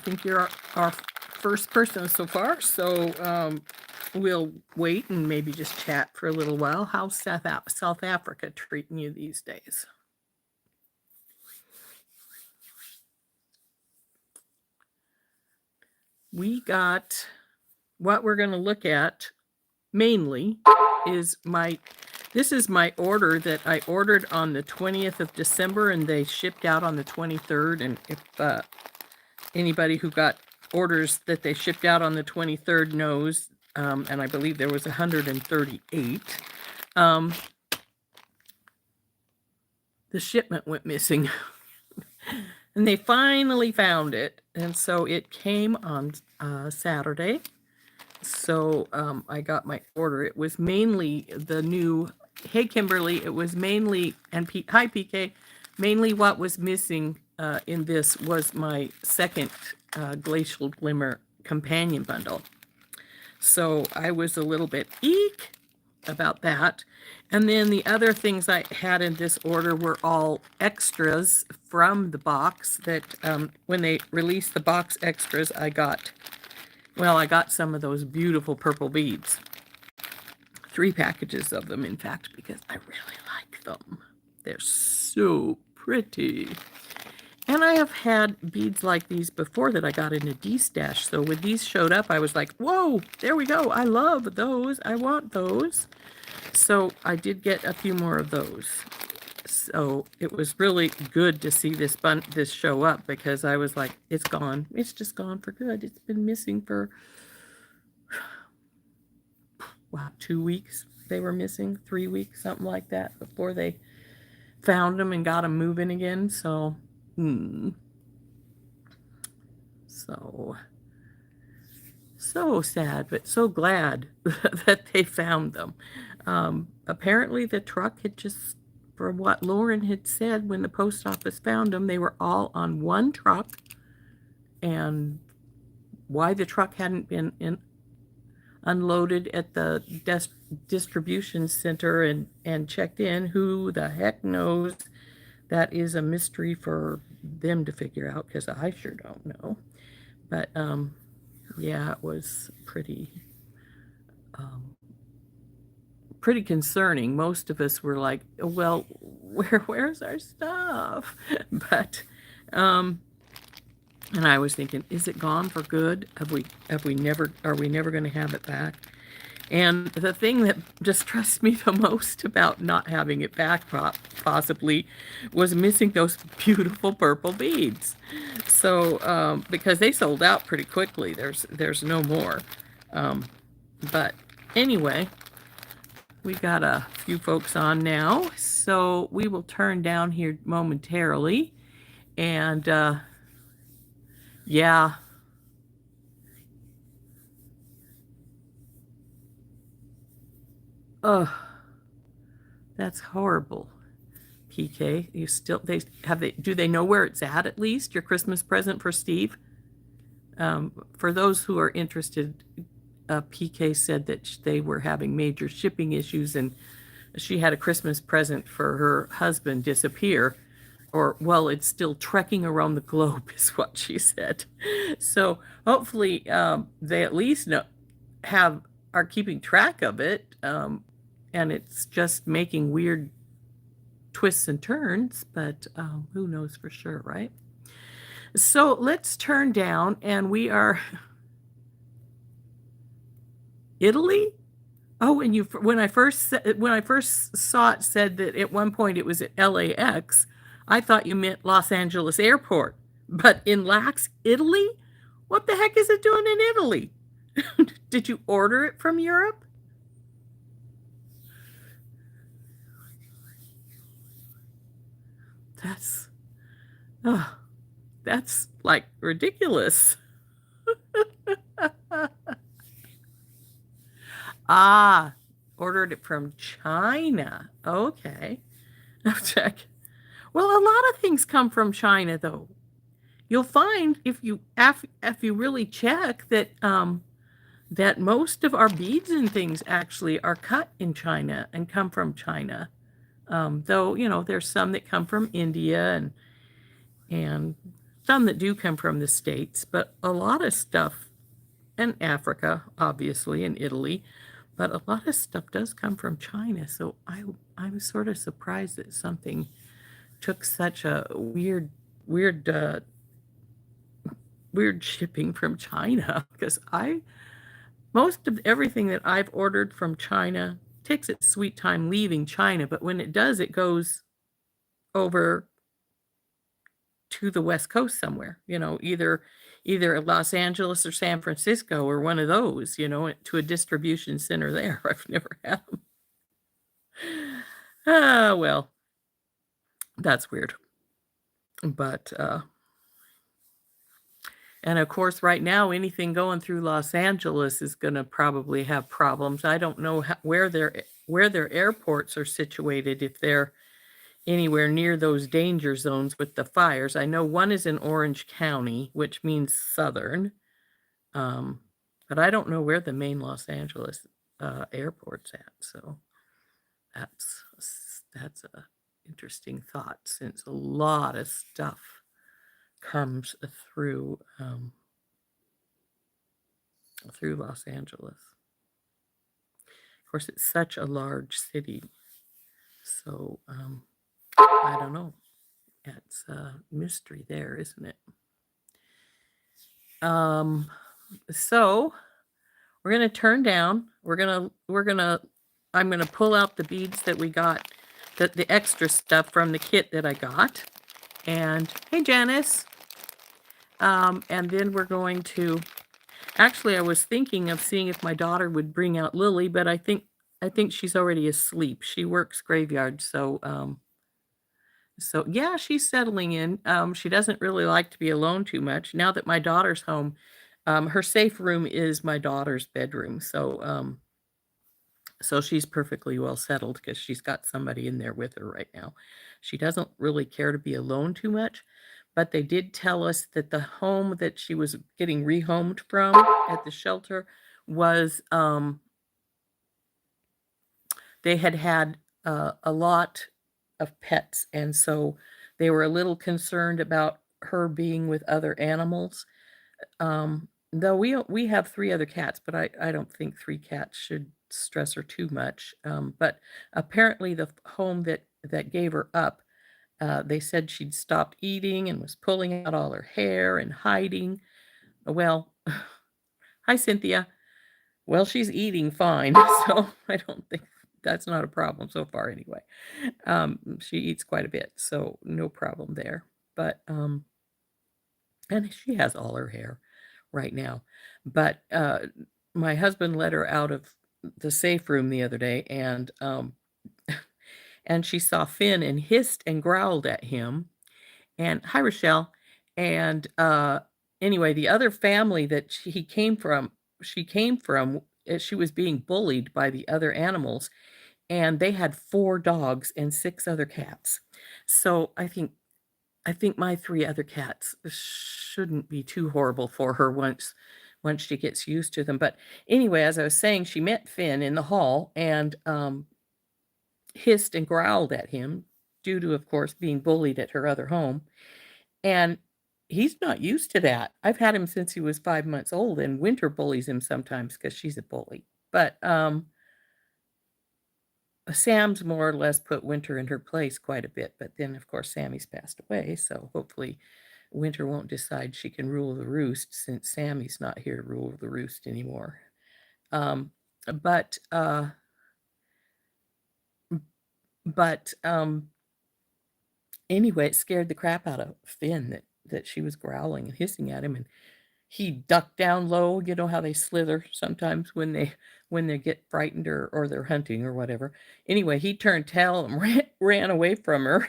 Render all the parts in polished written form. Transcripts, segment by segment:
think you're our first person so far, so we'll wait and maybe just chat for a little while. How's South Africa treating you these days? We got what we're going to look at mainly is this is my order that I ordered on the 20th of December and they shipped out on the 23rd. And if anybody who got orders that they shipped out on the 23rd knows, and I believe there was 138, the shipment went missing. And they finally found it. And so it came on Saturday. So I got my order. It was mainly the new, hey Kimberly, it was mainly, and hi PK, mainly what was missing in this was my second Glacial Glimmer Companion Bundle. So I was a little bit eek about that. And then the other things I had in this order were all extras from the box that when they released the box extras, I got some of those beautiful purple beads. 3 packages of them, in fact, because I really like them. They're so pretty. And I have had beads like these before that I got in a D-stash. So when these showed up, I was like, whoa, there we go. I love those. I want those. So I did get a few more of those. So it was really good to see this show up because I was like, it's gone. It's just gone for good. It's been missing for, 2 weeks. They were missing, 3 weeks, something like that, before they found them and got them moving again. So, so sad, but so glad that they found them. Apparently the truck had just, from what Lauren had said when the post office found them, they were all on one truck. And why the truck hadn't been unloaded at the distribution center and checked in, who the heck knows? That is a mystery for them to figure out, because I sure don't know. But yeah, it was pretty concerning. Most of us were like, well, where's our stuff? But and I was thinking, is it gone for good? Are we never going to have it back? And the thing that distressed me the most about not having it back possibly was missing those beautiful purple beads. So because they sold out pretty quickly, there's no more. But anyway, we got a few folks on now, so we will turn down here momentarily. And yeah. Oh, that's horrible. PK, do they know where it's at least? Your Christmas present for Steve? For those who are interested, PK said that they were having major shipping issues and she had a Christmas present for her husband disappear. Or, well, it's still trekking around the globe is what she said. So hopefully they at least are keeping track of it. And it's just making weird twists and turns, but who knows for sure, right? So let's turn down, and we are Italy. Oh, and when I first saw it said that at one point it was at LAX, I thought you meant Los Angeles Airport. But in Lax, Italy? What the heck is it doing in Italy? Did you order it from Europe? That's like ridiculous. Ah, ordered it from China. Okay. I'll check. Well, a lot of things come from China, though. You'll find if you really check that that most of our beads and things actually are cut in China and come from China. Though, there's some that come from India and some that do come from the States, but a lot of stuff, and Africa, obviously, and Italy, but a lot of stuff does come from China. So I was sort of surprised that something took such a weird shipping from China, because most of everything that I've ordered from China takes its sweet time leaving China, but when it does, it goes over to the West Coast somewhere, either Los Angeles or San Francisco or one of those, to a distribution center there. I've never had them. Well, that's weird. But and of course, right now, anything going through Los Angeles is going to probably have problems. I don't know where their airports are situated, if they're anywhere near those danger zones with the fires. I know one is in Orange County, which means southern, but I don't know where the main Los Angeles airport's at. So that's a interesting thought, since a lot of stuff comes through Los Angeles. Of course, it's such a large city, so I don't know. It's a mystery there, isn't it? So we're gonna turn down. I'm gonna pull out the beads that we got, the extra stuff from the kit that I got. And hey, Janice. And then we're going to. Actually, I was thinking of seeing if my daughter would bring out Lily, but I think she's already asleep. She works graveyard, so yeah, she's settling in. She doesn't really like to be alone too much. Now that my daughter's home, her safe room is my daughter's bedroom, so she's perfectly well settled because she's got somebody in there with her right now. She doesn't really care to be alone too much, but they did tell us that the home that she was getting rehomed from at the shelter was, they had a lot of pets, and so they were a little concerned about her being with other animals. Though we have 3 other cats, but I don't think 3 cats should stress her too much. But apparently the home that gave her up, they said she'd stopped eating and was pulling out all her hair and hiding. Well, hi, Cynthia. Well, she's eating fine, so I don't think that's not a problem so far anyway. She eats quite a bit, so no problem there. But and she has all her hair right now. But my husband let her out of the safe room the other day, and she saw Finn and hissed and growled at him. And hi, Rochelle. And anyway, the other family that she came from, she was being bullied by the other animals, and they had 4 dogs and 6 other cats. So I think my 3 other cats shouldn't be too horrible for her once she gets used to them. But anyway, as I was saying, she met Finn in the hall and hissed and growled at him due to, of course, being bullied at her other home. And he's not used to that. I've had him since he was 5 months old, and Winter bullies him sometimes because she's a bully. But Sam's more or less put Winter in her place quite a bit. But then, of course, Sammy's passed away, so hopefully Winter won't decide she can rule the roost, since Sammy's not here to rule the roost anymore. But anyway, it scared the crap out of Finn that she was growling and hissing at him, and he ducked down low. You know how they slither sometimes when they get frightened or they're hunting or whatever. Anyway, he turned tail and ran away from her,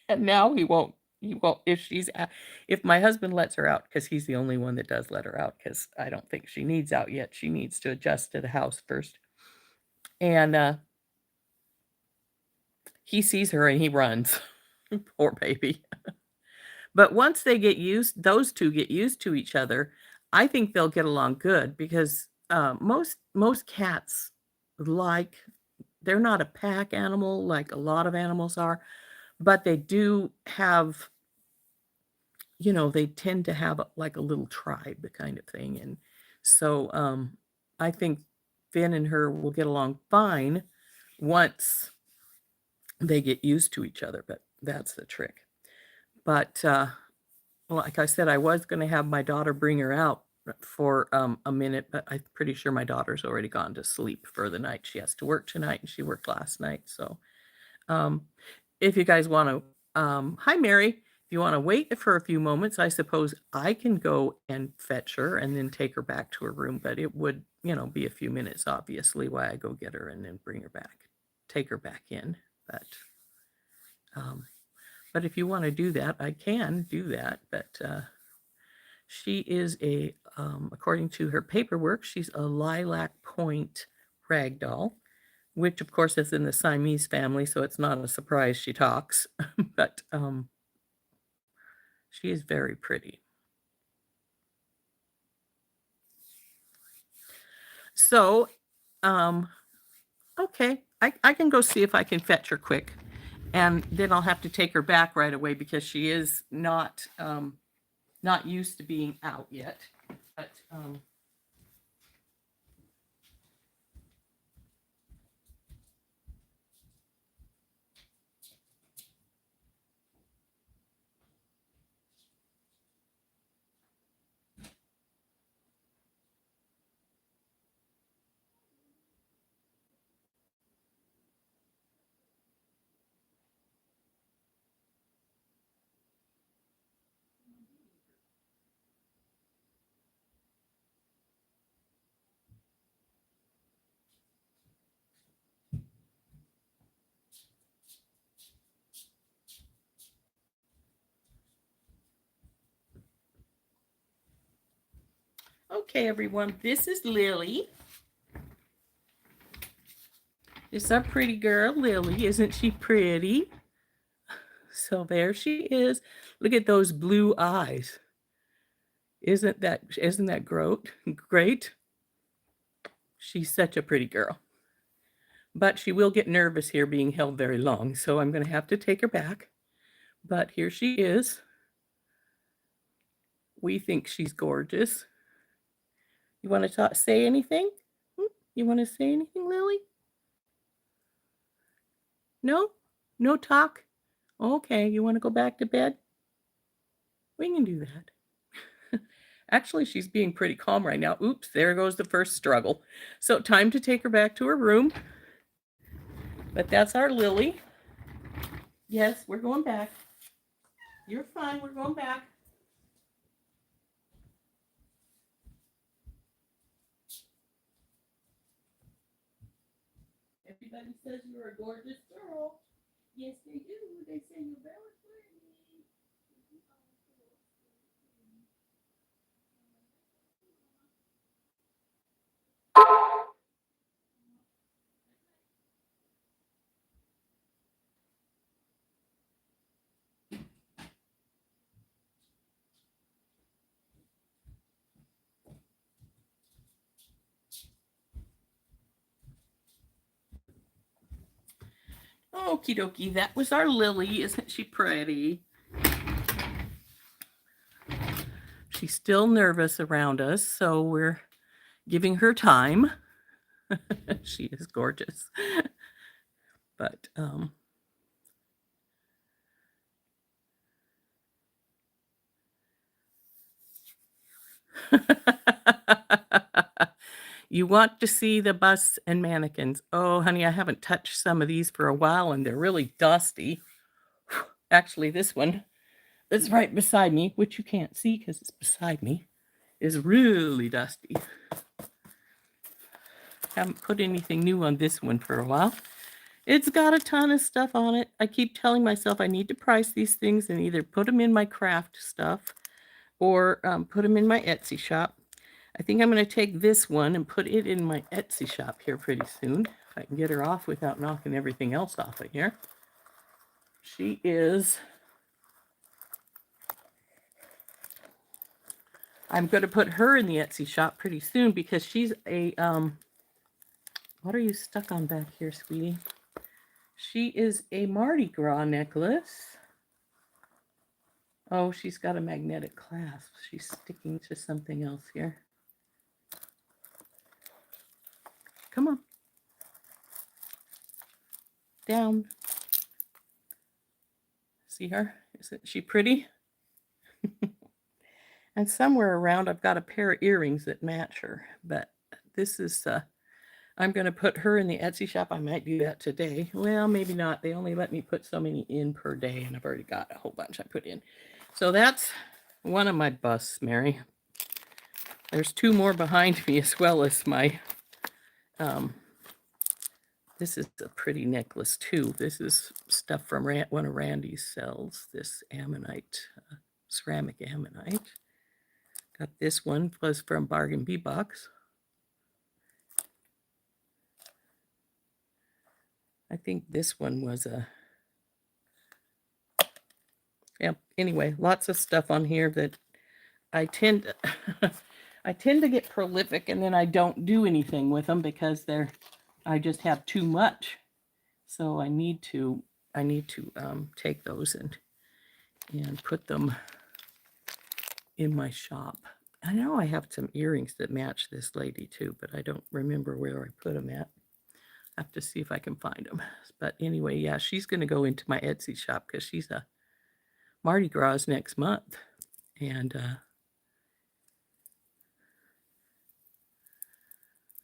and now he won't if my husband lets her out, because he's the only one that does let her out, because I don't think she needs out yet. She needs to adjust to the house first. And he sees her and he runs. Poor baby. But once those two get used to each other, I think they'll get along good, because most cats, they're not a pack animal like a lot of animals are, but they do have you know, they tend to have like a little tribe kind of thing. And so I think Finn and her will get along fine once they get used to each other, but that's the trick. But like I said, I was going to have my daughter bring her out for a minute, but I'm pretty sure my daughter's already gone to sleep for the night. She has to work tonight, and she worked last night. So um, if you guys want to, hi Mary, if you want to wait for a few moments, I suppose I can go and fetch her and then take her back to her room. But it would, you know, be a few minutes, obviously, while I go get her and then bring her back, take her back in. Um, but if you want to do that, I can do that. But she is according to her paperwork, she's a lilac point ragdoll, which of course is in the Siamese family, so it's not a surprise she talks. But she is very pretty. So, okay, I can go see if I can fetch her quick. And then I'll have to take her back right away because she is not used to being out yet. But okay, everyone, this is Lily. It's our pretty girl, Lily. Isn't she pretty? So there she is. Look at those blue eyes. Isn't that great? She's such a pretty girl. But she will get nervous here being held very long, so I'm going to have to take her back. But here she is. We think she's gorgeous. You want to say anything? You want to say anything, Lily? No? No talk? Okay, you want to go back to bed? We can do that. Actually, she's being pretty calm right now. Oops, there goes the first struggle. So time to take her back to her room. But that's our Lily. Yes, we're going back. You're fine, we're going back. Everybody says you're a gorgeous girl. Yes, they do. They say you're very pretty. Okie dokie, that was our Lily. Isn't she pretty? She's still nervous around us, so we're giving her time. She is gorgeous. But you want to see the busts and mannequins. Oh, honey, I haven't touched some of these for a while, and they're really dusty. Actually, this one that's right beside me, which you can't see because it's beside me, is really dusty. Haven't put anything new on this one for a while. It's got a ton of stuff on it. I keep telling myself I need to price these things and either put them in my craft stuff or put them in my Etsy shop. I think I'm going to take this one and put it in my Etsy shop here pretty soon. If I can get her off without knocking everything else off of here. She is... I'm going to put her in the Etsy shop pretty soon because she's a... what are you stuck on back here, sweetie? She is a Mardi Gras necklace. Oh, she's got a magnetic clasp. She's sticking to something else here. Come on. Down. See her? Isn't she pretty? And somewhere around I've got a pair of earrings that match her. But this is, I'm going to put her in the Etsy shop. I might do that today. Well, maybe not. They only let me put so many in per day, and I've already got a whole bunch I put in. So that's one of my busts, Mary. There's two more behind me, as well as my, this is a pretty necklace too. This is stuff from one of Randy's sells, this ammonite, ceramic ammonite. Got this one, plus from Bargain Bead Box. I think this one was a, yeah, anyway, lots of stuff on here that I tend to get prolific, and then I don't do anything with them because I just have too much. So I need to take those and put them in my shop. I know I have some earrings that match this lady too, but I don't remember where I put them at. I have to see if I can find them. But anyway, yeah, she's going to go into my Etsy shop because she's a Mardi Gras next month. And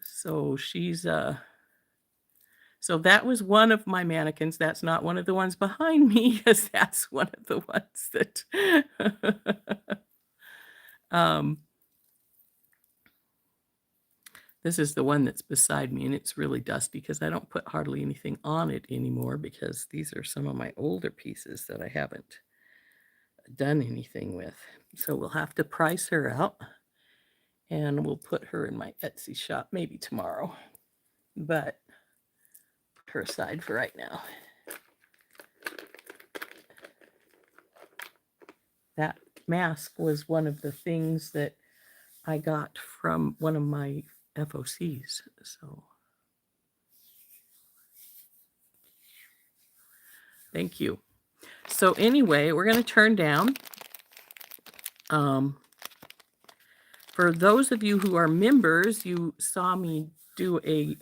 so she's, so that was one of my mannequins. That's not one of the ones behind me, because that's one of the ones that, this is the one that's beside me, and it's really dusty because I don't put hardly anything on it anymore, because these are some of my older pieces that I haven't done anything with. So we'll have to price her out, and we'll put her in my Etsy shop maybe tomorrow, but put her aside for right now. That mask was one of the things that I got from one of my FOCs. So thank you. So anyway, we're going to turn down. For those of you who are members, you saw me do a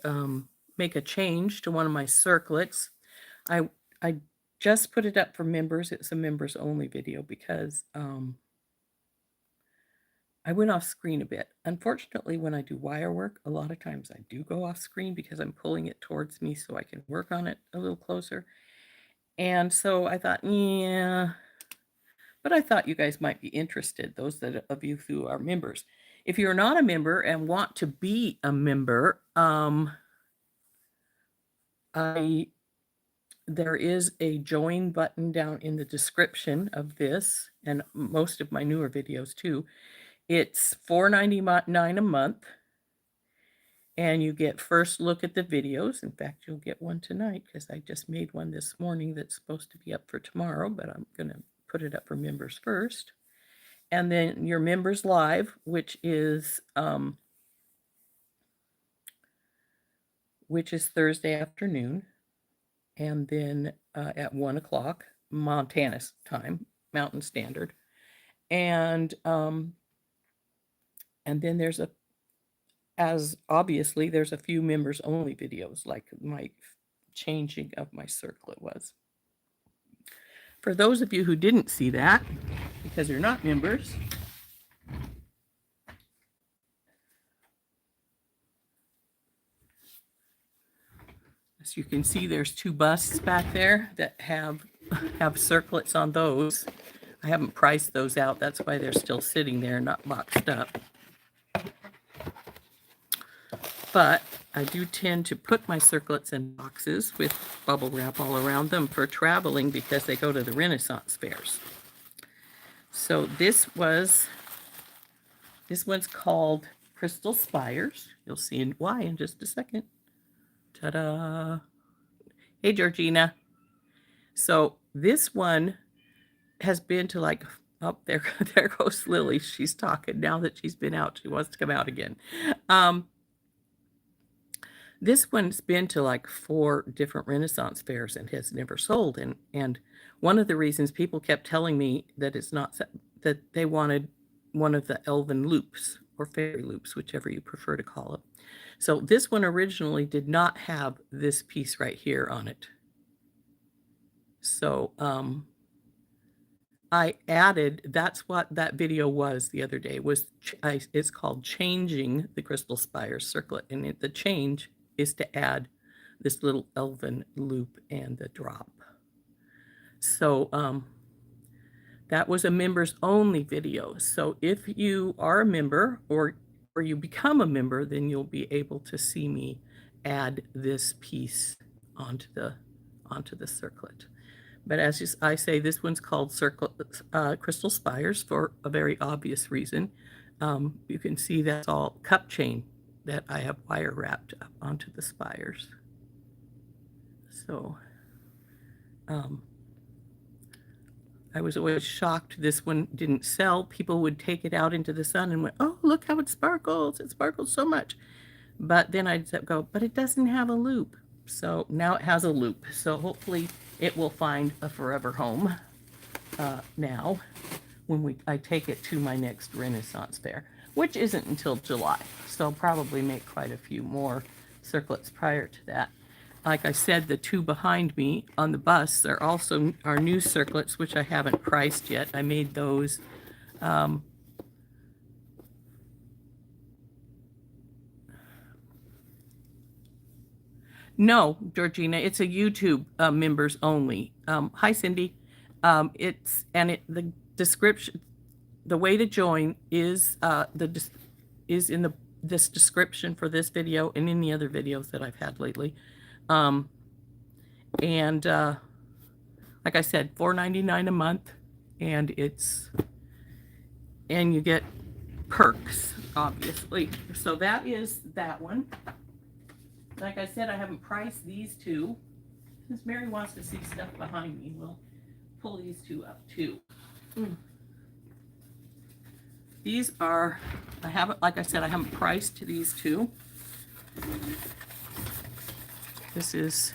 make a change to one of my circlets. I just put it up for members. It's a members only video because I went off screen a bit. Unfortunately, when I do wire work, a lot of times I do go off screen because I'm pulling it towards me so I can work on it a little closer. And so I thought, yeah, but I thought you guys might be interested, those of you who are members. If you're not a member and want to be a member, there is a join button down in the description of this and most of my newer videos too. It's $4.99 a month, and you get first look at the videos. In fact, you'll get one tonight because I just made one this morning that's supposed to be up for tomorrow, but I'm going to put it up for members first. And then your members live, which is Thursday afternoon, and then at 1 o'clock Montana time, Mountain Standard, and then there's obviously there's a few members only videos, like my changing of my circlet was. For those of you who didn't see that because you're not members, as you can see, there's two busts back there that have circlets on those. I haven't priced those out. That's why they're still sitting there, not boxed up. But I do tend to put my circlets in boxes with bubble wrap all around them for traveling because they go to the Renaissance fairs. So this one's called Crystal Spires. You'll see why in just a second. Ta-da! Hey, Georgina. So this one has been to like, oh, there goes Lily. She's talking now that she's been out. She wants to come out again. This one's been to like 4 different Renaissance fairs and has never sold. And one of the reasons people kept telling me that it's not that they wanted one of the elven loops or fairy loops, whichever you prefer to call it. So this one originally did not have this piece right here on it. So I added, that's what that video was the other day, was it's called Changing the Crystal Spires Circlet, and the change is to add this little elven loop and the drop. So that was a members only video. So if you are a member or you become a member, then you'll be able to see me add this piece onto the circlet. But as I say, this one's called Crystal Spires for a very obvious reason. You can see that's all cup chain that I have wire wrapped up onto the spires. So I was always shocked this one didn't sell. People would take it out into the sun and went, oh, look how it sparkles. It sparkles so much. But then I'd go, but it doesn't have a loop. So now it has a loop. So hopefully it will find a forever home now when I take it to my next Renaissance fair, which isn't until July. So I'll probably make quite a few more circlets prior to that. Like I said, the 2 behind me on the bus are also our new circlets, which I haven't priced yet. I made those no, Georgina, it's a YouTube members only. Hi, Cindy. The description, the way to join is is in this description for this video and in the other videos that I've had lately. Like I said, $4.99 a month, and you get perks, obviously. So that is that one. Like I said, I haven't priced these 2. Since Mary wants to see stuff behind me, we'll pull these 2 up too. These are, like I said, I haven't priced these 2. This is,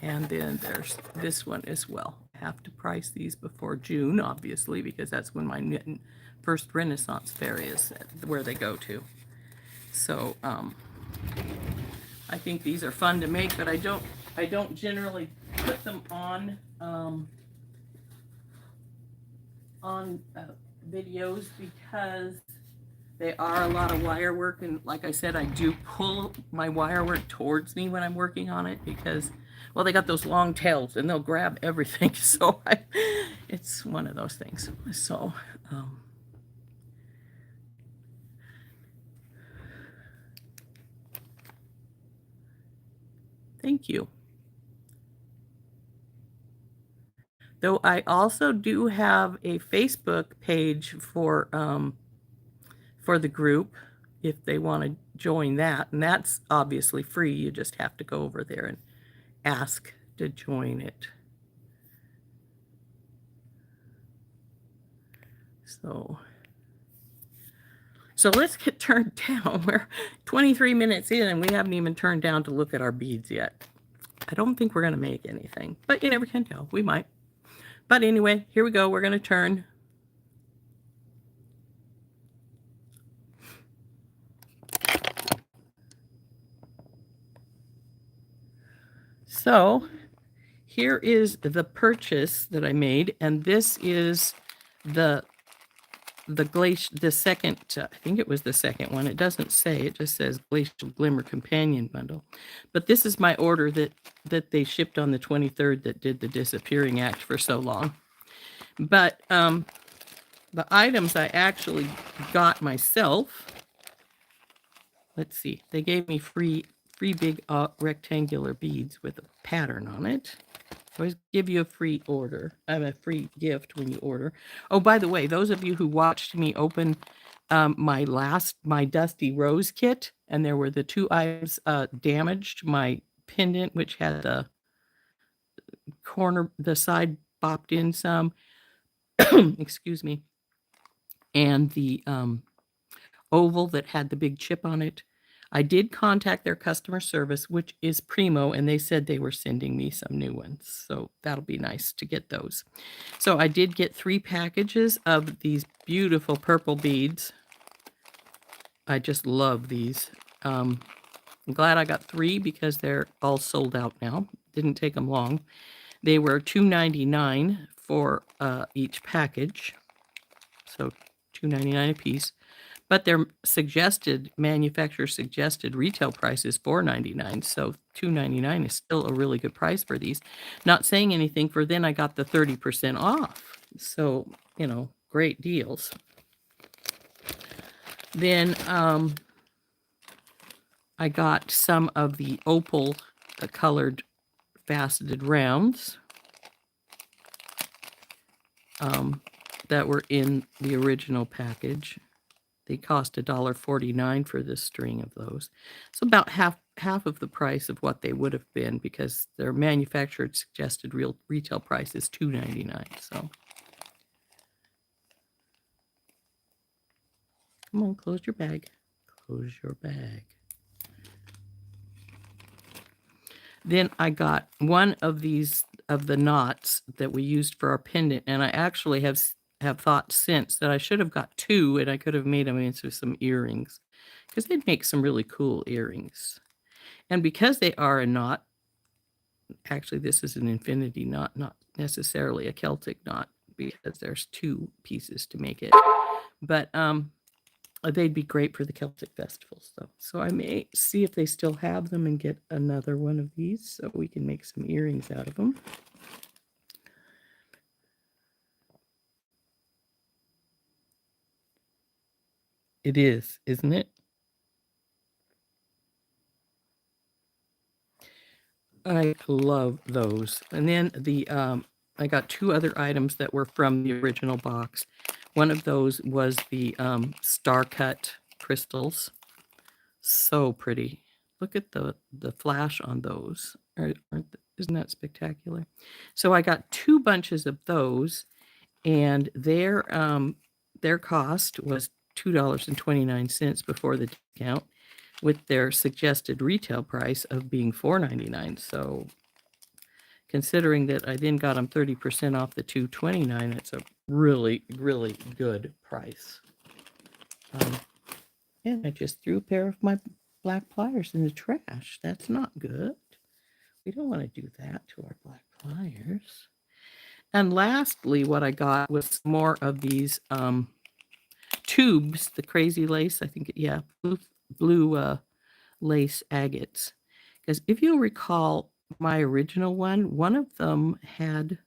and then there's this one as well. I have to price these before June, obviously, because that's when my first Renaissance fair is, where they go to. So I think these are fun to make, but I don't generally put them on videos because they are a lot of wire work, and like I said, I do pull my wire work towards me when I'm working on it because, well, they got those long tails and they'll grab everything. So it's one of those things. So thank you. Though I also do have a Facebook page for the group if they want to join that, and that's obviously free. You just have to go over there and ask to join it. So let's get turned down. We're 23 minutes in and we haven't even turned down to look at our beads yet. I don't think we're going to make anything, but you never can tell. We might. But anyway, here we go. We're going to turn. So here is the purchase that I made, and this is the second, I think it was the second one. It doesn't say, it just says Glacial Glimmer Companion Bundle. But this is my order that they shipped on the 23rd that did the disappearing act for so long. But the items I actually got myself, let's see, they gave me free big rectangular beads with a pattern on it. Always give you a free order. I have a free gift when you order. Oh, by the way, those of you who watched me open my Dusty Rose kit, and there were the 2 items damaged. My pendant, which had the side bopped in some, excuse me, and the oval that had the big chip on it. I did contact their customer service, which is primo, and they said they were sending me some new ones. So that'll be nice to get those. So I did get 3 packages of these beautiful purple beads. I just love these. I'm glad I got 3 because they're all sold out now. Didn't take them long. They were $2.99 for each package. So $2.99 a piece. But their manufacturer suggested retail price is $4.99. So $2.99 is still a really good price for these. Not saying anything, for then I got the 30% off. So, great deals. Then I got some of the opal colored faceted rounds that were in the original package. They cost $1.49 for this string of those. So about half of the price of what they would have been, because their manufacturer suggested retail price is $2.99. So come on, close your bag. Close your bag. Then I got one of these of the knots that we used for our pendant, and I actually have thought since that I should have got 2, and I could have made them into some earrings, because they'd make some really cool earrings. And because they are a knot, actually this is an infinity knot, not necessarily a Celtic knot, because there's 2 pieces to make it. But they'd be great for the Celtic festivals, though. So I may see if they still have them and get another one of these so we can make some earrings out of them. It is, isn't it? I love those. And then I got 2 other items that were from the original box. One of those was the star cut crystals. So pretty. Look at the flash on those. Isn't that spectacular? So I got 2 bunches of those, and their cost was $2.29 before the discount, with their suggested retail price of being $4.99. So considering that I then got them 30% off the $2.29, it's a really, really good price. And I just threw a pair of my black pliers in the trash. That's not good. We don't want to do that to our black pliers. And lastly, what I got was more of these tubes, the crazy lace, I think, yeah, blue lace agates. Because if you'll recall my original one of them had,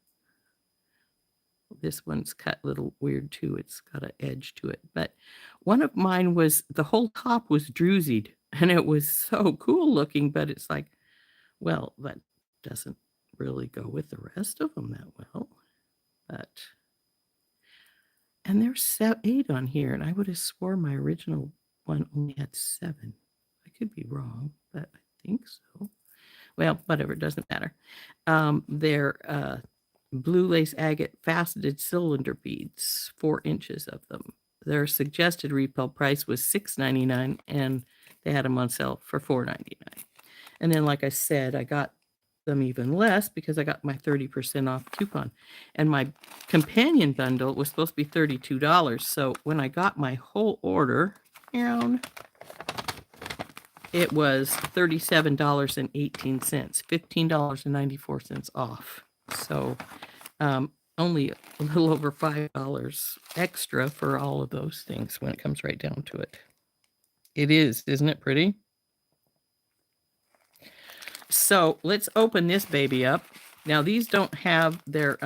this one's cut a little weird too, it's got an edge to it, but one of mine was, the whole top was drusied, and it was so cool looking, but it's like, well, that doesn't really go with the rest of them that well. But, and there's 8 on here, and I would have swore my original one only had 7. I could be wrong, but I think so. Well, whatever, it doesn't matter. They're blue lace agate faceted cylinder beads, 4 inches of them. Their suggested retail price was $6.99, and they had them on sale for $4.99. And then, like I said, I got them even less because I got my 30% off coupon. And my companion bundle was supposed to be $32. So when I got my whole order down, it was $37.18, $15.94 off. So only a little over $5 extra for all of those things when it comes right down to it. It is, isn't it pretty? So let's open this baby up. Now these don't have their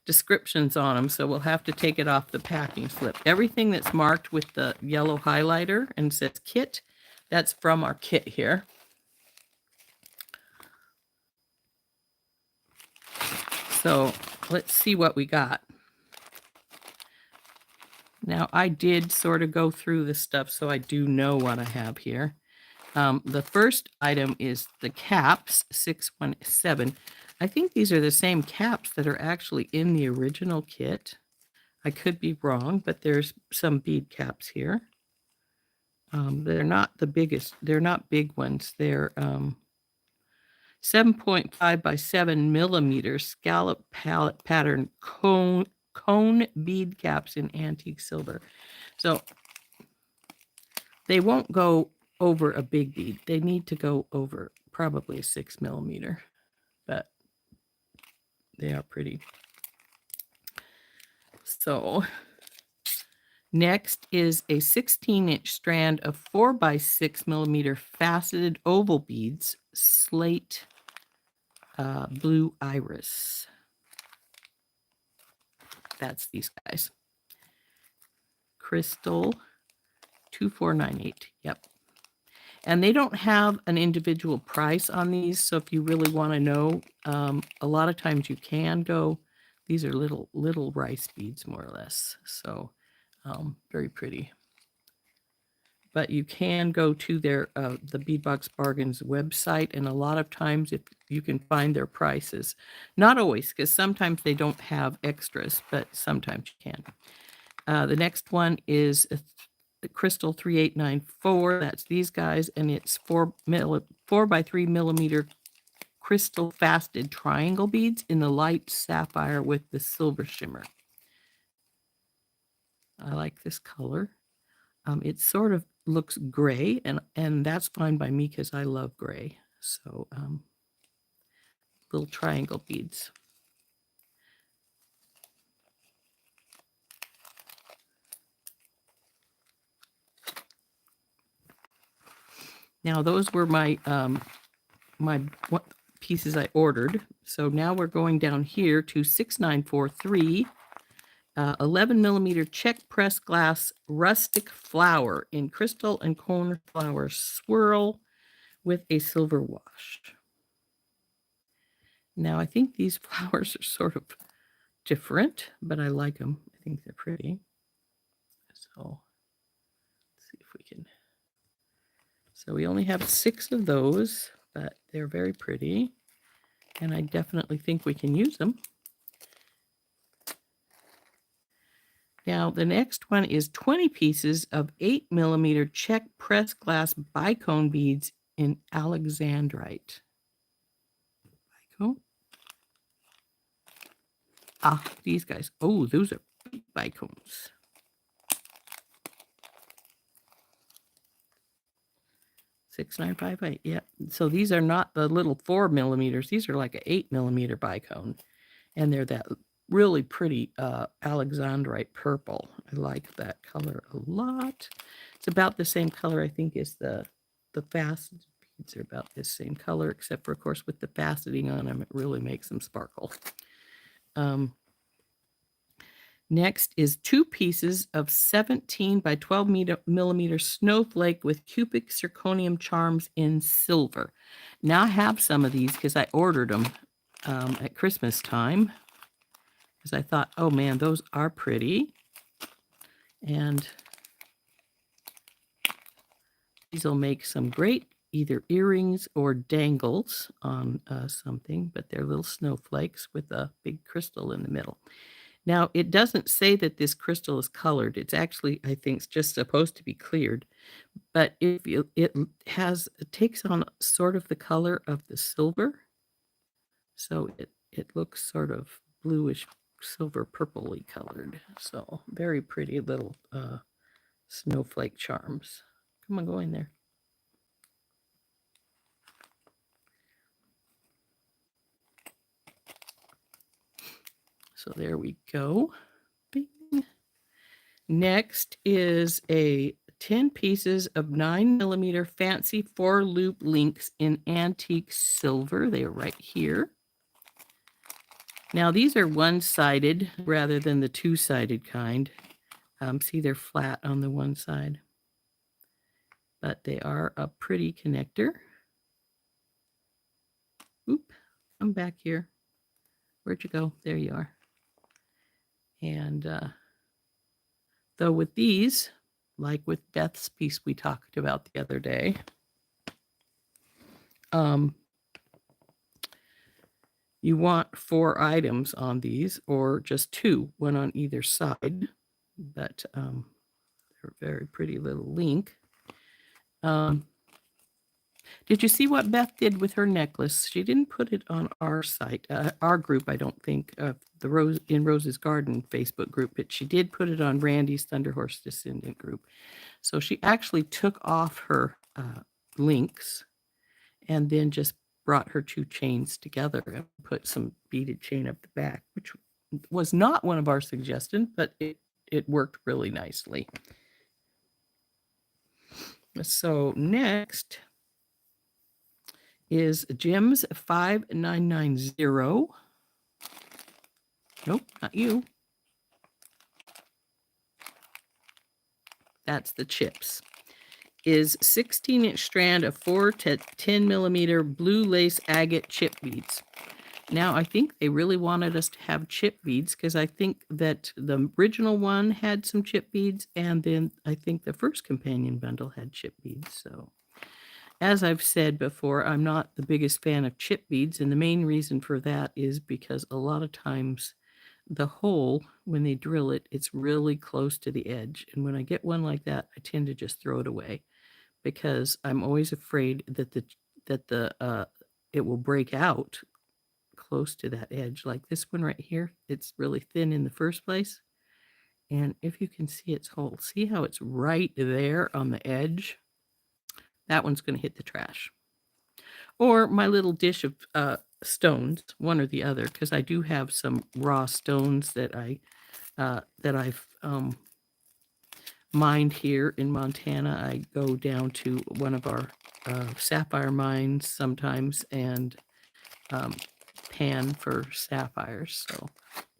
descriptions on them, so we'll have to take it off the packing slip. Everything that's marked with the yellow highlighter and says kit, that's from our kit here. So let's see what we got. Now I did sort of go through this stuff, so I do know what I have here. The first item is the caps, 617. I think these are the same caps that are actually in the original kit. I could be wrong, but there's some bead caps here. They're not the biggest. They're not big ones. They're 7.5 by 7 millimeter scallop palette pattern cone bead caps in antique silver. So they won't go over a big bead. They need to go over probably a 6 millimeter, but they are pretty. So next is a 16-inch strand of 4 by 6 millimeter faceted oval beads, slate blue iris. That's these guys. Crystal 2498. Yep. And they don't have an individual price on these. So if you really want to know, a lot of times you can go. These are little rice beads, more or less. So very pretty. But you can go to their the Bead Box Bargains website, and a lot of times if you can find their prices. Not always, because sometimes they don't have extras, but sometimes you can. The next one is the Crystal 3894. That's these guys, and it's 4 by 3 millimeter crystal faceted triangle beads in the light sapphire with the silver shimmer. I like this color. It sort of looks gray, and that's fine by me because I love gray. So little triangle beads. Now those were my pieces I ordered. So now we're going down here to 6943. 11 millimeter check press glass rustic flower in crystal and cornflower swirl with a silver wash. Now I think these flowers are sort of different, but I like them. I think they're pretty. So let's see if we can. So we only have 6 of those, but they're very pretty, and I definitely think we can use them. Now, the next one is 20 pieces of 8 millimeter check press glass bicone beads in alexandrite. Bicone? Ah, these guys. Oh, those are big bicones. $6,958. Yeah. So these are not the little 4 millimeters. These are like an 8 millimeter bicone, and they're that really pretty alexandrite purple. I like that color a lot. It's about the same color, I think, as the faceted beads are about this same color, except for, of course, with the faceting on them, it really makes them sparkle. Next is 2 pieces of 17 by 12 millimeter snowflake with cubic zirconium charms in silver. Now I have some of these because I ordered them at Christmas time, because I thought, oh man, those are pretty. And these will make some great either earrings or dangles on something, but they're little snowflakes with a big crystal in the middle. Now, it doesn't say that this crystal is colored. It's actually, I think, just supposed to be cleared. But it takes on sort of the color of the silver. So it looks sort of bluish, silver, purpley colored. So very pretty little snowflake charms. Come on, go in there. So there we go. Bing. Next is a 10 pieces of 9 millimeter fancy 4-loop links in antique silver. They are right here. Now these are one-sided rather than the two-sided kind. See, they're flat on the one side, but they are a pretty connector. Oop, I'm back here. Where'd you go? There you are. And though with these, like with Beth's piece we talked about the other day, you want 4 items on these, or just 2, one on either side. But they're a very pretty little link. Did you see what Beth did with her necklace? She didn't put it on our site, our group, I don't think, the Rose in Rose's Garden Facebook group, but she did put it on Randy's Thunder Horse Descendant group. So she actually took off her links and then just brought her two chains together and put some beaded chain up the back, which was not one of our suggestions, but it worked really nicely. So next is Jim's 5990. Nope, not you. That's the chips. Is 16-inch strand of 4 to 10 millimeter blue lace agate chip beads. Now, I think they really wanted us to have chip beads because I think that the original one had some chip beads, and then I think the first companion bundle had chip beads. So, as I've said before, I'm not the biggest fan of chip beads, and the main reason for that is because a lot of times the hole, when they drill it, it's really close to the edge. And when I get one like that, I tend to just throw it away because I'm always afraid that it will break out close to that edge. Like this one right here, it's really thin in the first place. And if you can see its hole, see how it's right there on the edge? That one's going to hit the trash. Or my little dish of stones, one or the other, because I do have some raw stones that I've mined here in Montana. I go down to one of our sapphire mines sometimes and pan for sapphires. So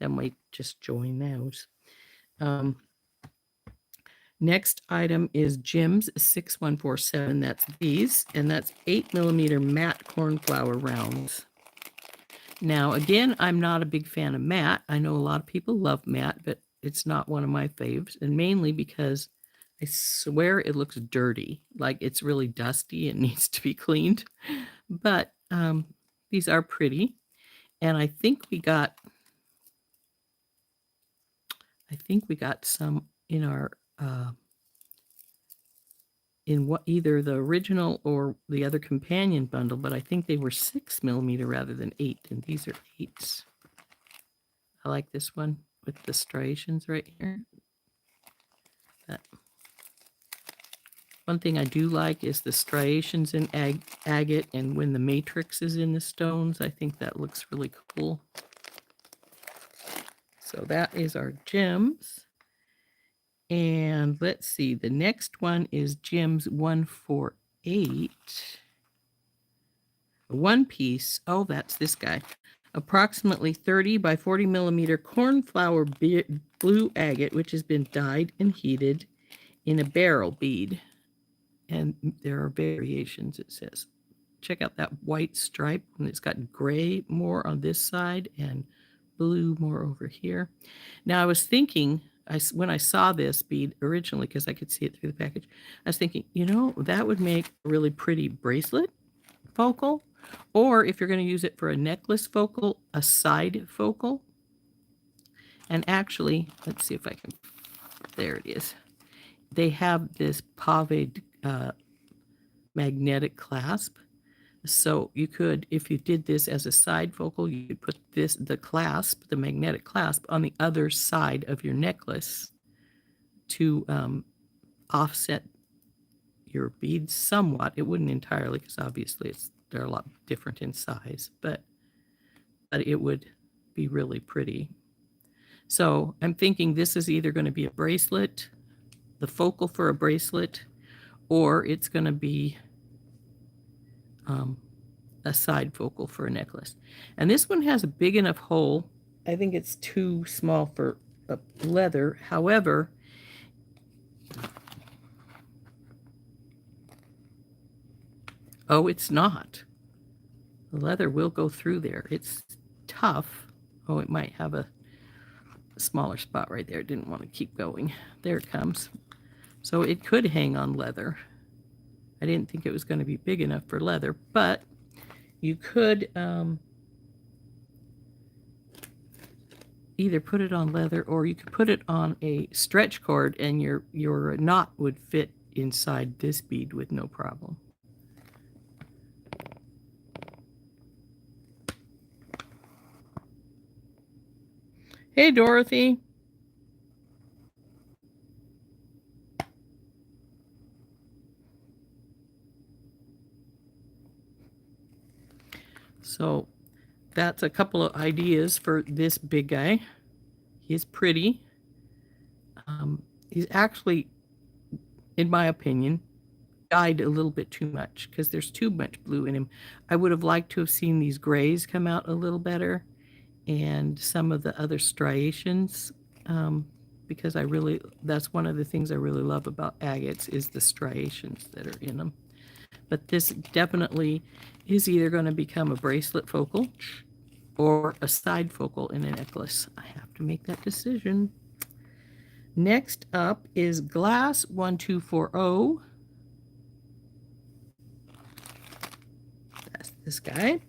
then we just join those. Next item is Jim's 6147. That's these, and that's 8 millimeter matte cornflower rounds. Now, again, I'm not a big fan of matte. I know a lot of people love matte, but it's not one of my faves, and mainly because I swear it looks dirty, like it's really dusty and needs to be cleaned. But these are pretty, and I think we got some in our in what either the original or the other companion bundle, but I think they were 6 millimeter rather than 8, and these are 8s. I like this one with the striations right here. That one thing I do like is the striations in agate, and when the matrix is in the stones, I think that looks really cool. So that is our gems. And let's see, the next one is Jim's 148. One piece, oh, that's this guy. Approximately 30 by 40 millimeter cornflower blue agate, which has been dyed and heated in a barrel bead. And there are variations, it says. Check out that white stripe, and it's got gray more on this side and blue more over here. Now, I was thinking, when I saw this bead originally, because I could see it through the package, I was thinking, you know, that would make a really pretty bracelet focal, or if you're going to use it for a necklace focal, a side focal. And actually, let's see if I can, there it is. They have this paved magnetic clasp. So you could, if you did this as a side focal, you could put the clasp, the magnetic clasp, on the other side of your necklace to offset your beads somewhat. It wouldn't entirely, because obviously they're a lot different in size, but it would be really pretty. So I'm thinking this is either going to be a bracelet, the focal for a bracelet, or it's going to be a side focal for a necklace. And this one has a big enough hole. I think it's too small for leather. However, oh, it's not. The leather will go through there. It's tough. Oh, it might have a smaller spot right there. Didn't want to keep going. There it comes. So it could hang on leather. I didn't think it was going to be big enough for leather, but you could either put it on leather, or you could put it on a stretch cord, and your knot would fit inside this bead with no problem. Hey, Dorothy. So that's a couple of ideas for this big guy. He's pretty. He's actually, in my opinion, dyed a little bit too much because there's too much blue in him. I would have liked to have seen these grays come out a little better and some of the other striations, because that's one of the things I really love about agates is the striations that are in them. But this definitely is either going to become a bracelet focal or a side focal in a necklace. I have to make that decision. Next up is Glass 1240. That's this guy.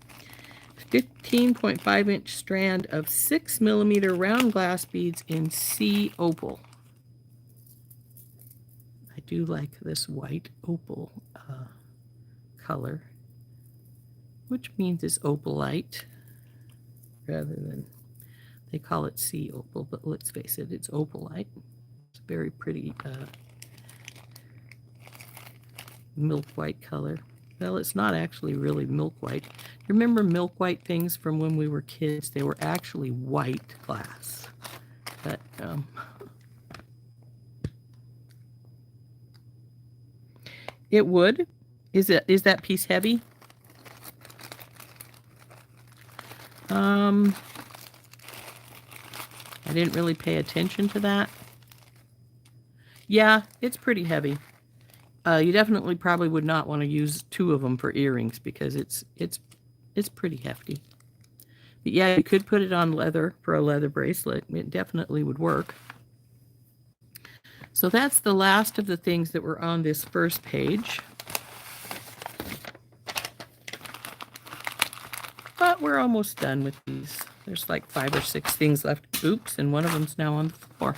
15.5-inch strand of 6mm round glass beads in sea opal. I do like this white opal color, which means it's opalite rather than, they call it sea opal, but let's face it, it's opalite. It's a very pretty milk white color. Well, it's not actually really milk white. Remember milk white things from when we were kids? They were actually white glass. But it would. Is that piece heavy? I didn't really pay attention to that. Yeah, it's pretty heavy. You definitely probably would not want to use 2 of them for earrings because it's pretty hefty. But yeah, you could put it on leather for a leather bracelet. It definitely would work. So that's the last of the things that were on this first page. But we're almost done with these. There's like 5 or 6 things left. Oops, and one of them's now on the floor.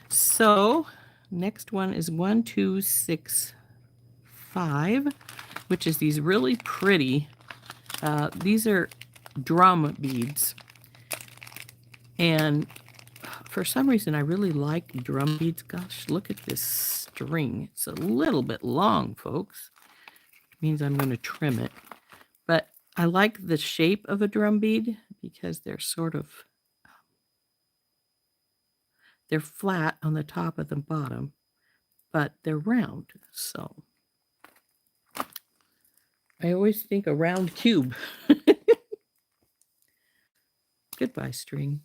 So next one is 1265, which is these really pretty, these are drum beads. And for some reason, I really like drum beads. Gosh, look at this string. It's a little bit long, folks. Which means I'm going to trim it. But I like the shape of a drum bead because they're they're flat on the top and the bottom, but they're round. So I always think a round cube. Goodbye, string.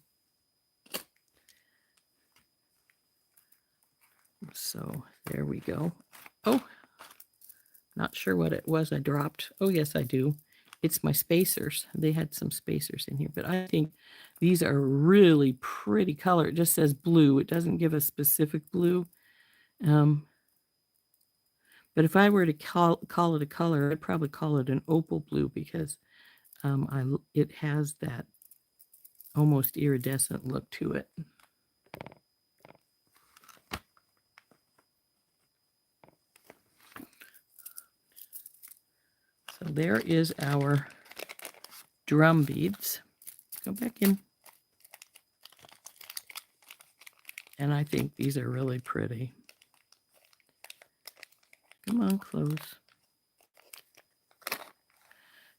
So there we go. Oh, not sure what it was I dropped. Oh, yes, I do. It's my spacers. They had some spacers in here, but I think these are really pretty color. It just says blue. It doesn't give a specific blue. But if I were to call it a color, I'd probably call it an opal blue because it has that almost iridescent look to it. So there is our drum beads. Go back in. And I think these are really pretty. Come on, close.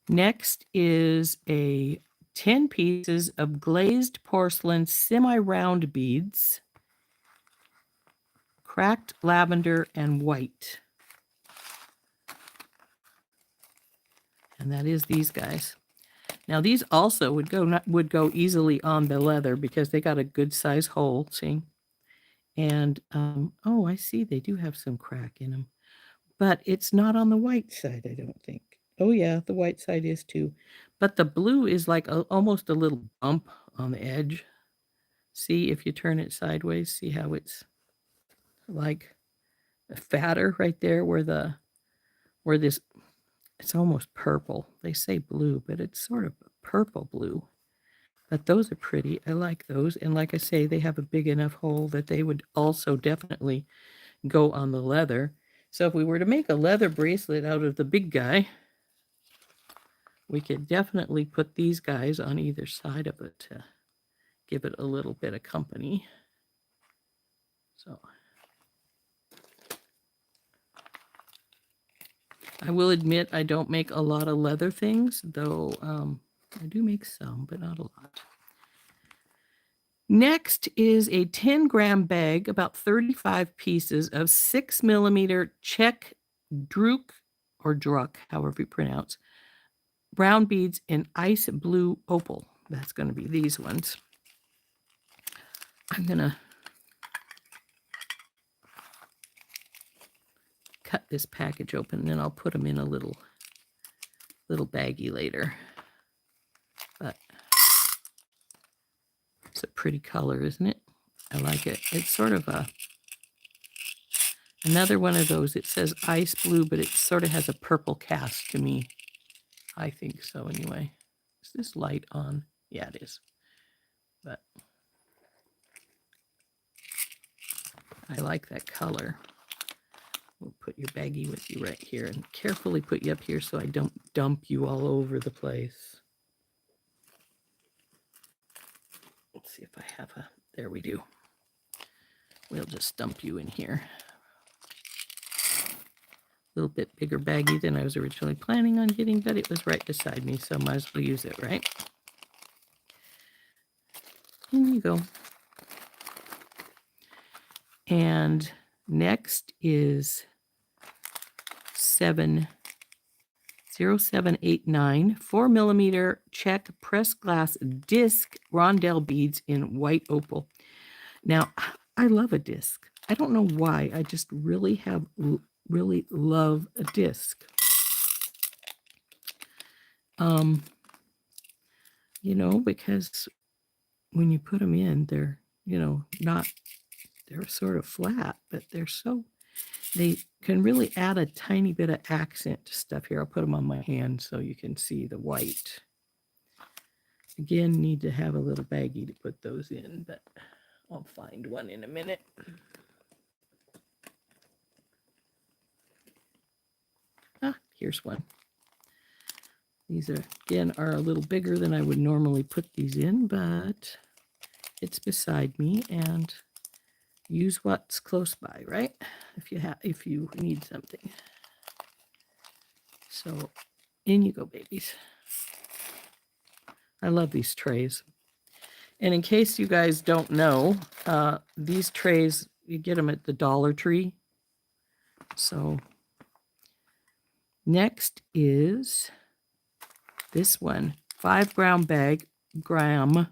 Next is a 10 pieces of glazed porcelain semi-round beads, cracked lavender and white. And that is these guys. Now these also would go easily on the leather because they got a good size hole, see? And oh, I see they do have some crack in them. But it's not on the white side, I don't think. Oh yeah, the white side is too. But the blue is like almost a little bump on the edge. See, if you turn it sideways, see how it's like fatter right there where this, it's almost purple. They say blue, but it's sort of purple blue. But those are pretty. I like those. And like I say, they have a big enough hole that they would also definitely go on the leather. So if we were to make a leather bracelet out of the big guy, we could definitely put these guys on either side of it to give it a little bit of company. So I will admit I don't make a lot of leather things, though I do make some, but not a lot. Next is a 10-gram bag, about 35 pieces of 6mm Czech Druk, or Druk, however you pronounce, brown beads in ice blue opal. That's going to be these ones. I'm going to cut this package open, and then I'll put them in a little baggie later. But it's a pretty color, isn't it? I like it. It's sort of another one of those. It says ice blue, but it sort of has a purple cast to me. I think so anyway. Is this light on? Yeah, it is. But I like that color. We'll put your baggie with you right here and carefully put you up here so I don't dump you all over the place. Let's see if I have a, there we do. We'll just dump you in here. A little bit bigger baggie than I was originally planning on getting, but it was right beside me, so I might as well use it, right? In you go. And next is 0789 4mm Czech pressed glass disc rondelle beads in white opal. Now, I love a disc. I don't know why. I just really love a disc. You know, because when you put them in, they're, you know, they're sort of flat, but they can really add a tiny bit of accent to stuff here. I'll put them on my hand so you can see the white. Again, need to have a little baggie to put those in, but I'll find one in a minute. Here's one. These are, again, are a little bigger than I would normally put these in, but it's beside me, and use what's close by, right? If you need something. So in you go, babies. I love these trays. And in case you guys don't know, these trays, you get them at the Dollar Tree. So next is this one, 5-gram bag, gram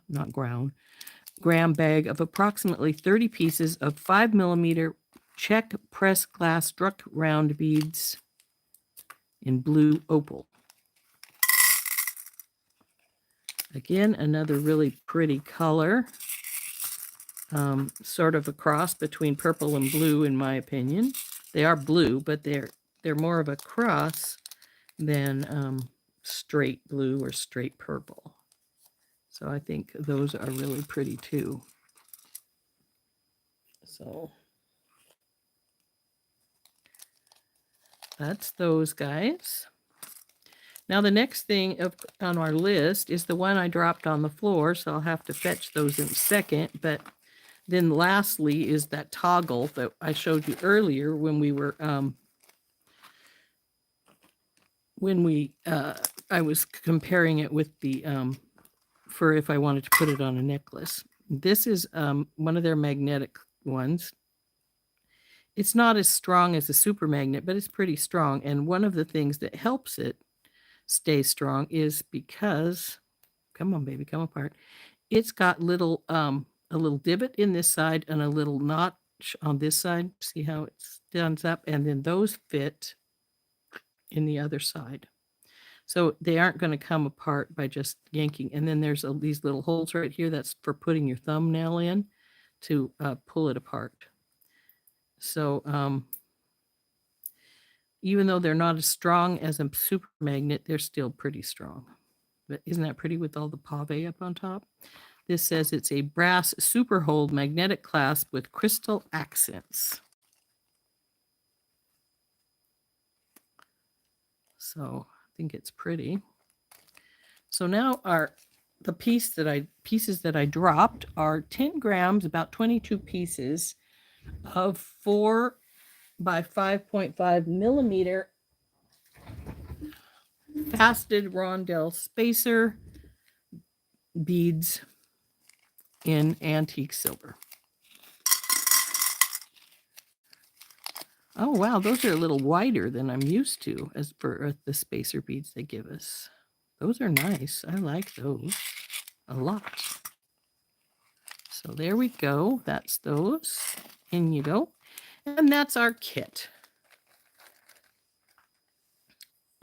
bag of approximately 30 pieces of 5mm Czech pressed glass struck round beads in blue opal. Again, another really pretty color. Sort of a cross between purple and blue, in my opinion. They are blue, but they're more of a cross than straight blue or straight purple. So I think those are really pretty too. So that's those guys. Now the next thing on our list is the one I dropped on the floor, so I'll have to fetch those in a second. But then lastly is that toggle that I showed you earlier when we were I was comparing it with the for if I wanted to put it on a necklace. This is one of their magnetic ones. It's not as strong as a super magnet, but it's pretty strong. And one of the things that helps it stay strong is because, come on, baby, come apart. It's got a little divot in this side and a little notch on this side. See how it stands up? And then those fit in the other side. So they aren't going to come apart by just yanking. And then there's these little holes right here. That's for putting your thumbnail in to pull it apart. So even though they're not as strong as a super magnet, they're still pretty strong. But isn't that pretty with all the pave up on top? This says it's a brass super hold magnetic clasp with crystal accents. So I think it's pretty. So now the pieces that I dropped are 10 grams, about 22 pieces of 4 by 5.5 millimeter faceted rondelle spacer beads in antique silver. Oh, wow, those are a little wider than I'm used to as for the spacer beads they give us. Those are nice. I like those a lot. So there we go. That's those. In you go. And that's our kit.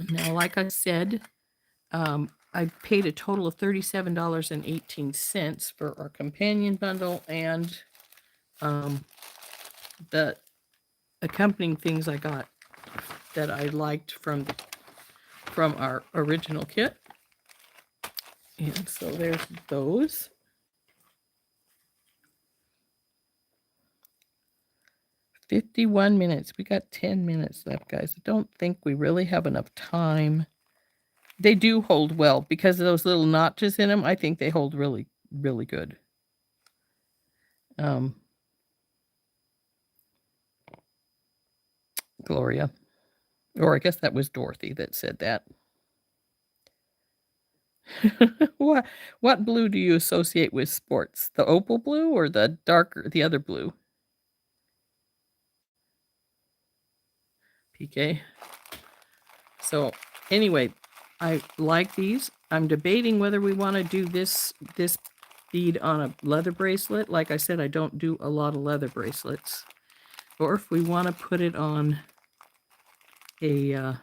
Now, like I said, I paid a total of $37.18 for our companion bundle and the accompanying things I got that I liked from our original kit. And so there's those. "51 minutes. We got 10 minutes left, guys. I don't think we really have enough time. They do hold well because of those little notches in them. I think they hold really, really good. Gloria. Or I guess that was Dorothy that said that. What blue do you associate with sports? The opal blue or the other blue? PK. So anyway, I like these. I'm debating whether we want to do this bead on a leather bracelet. Like I said, I don't do a lot of leather bracelets. Or if we want to put it on a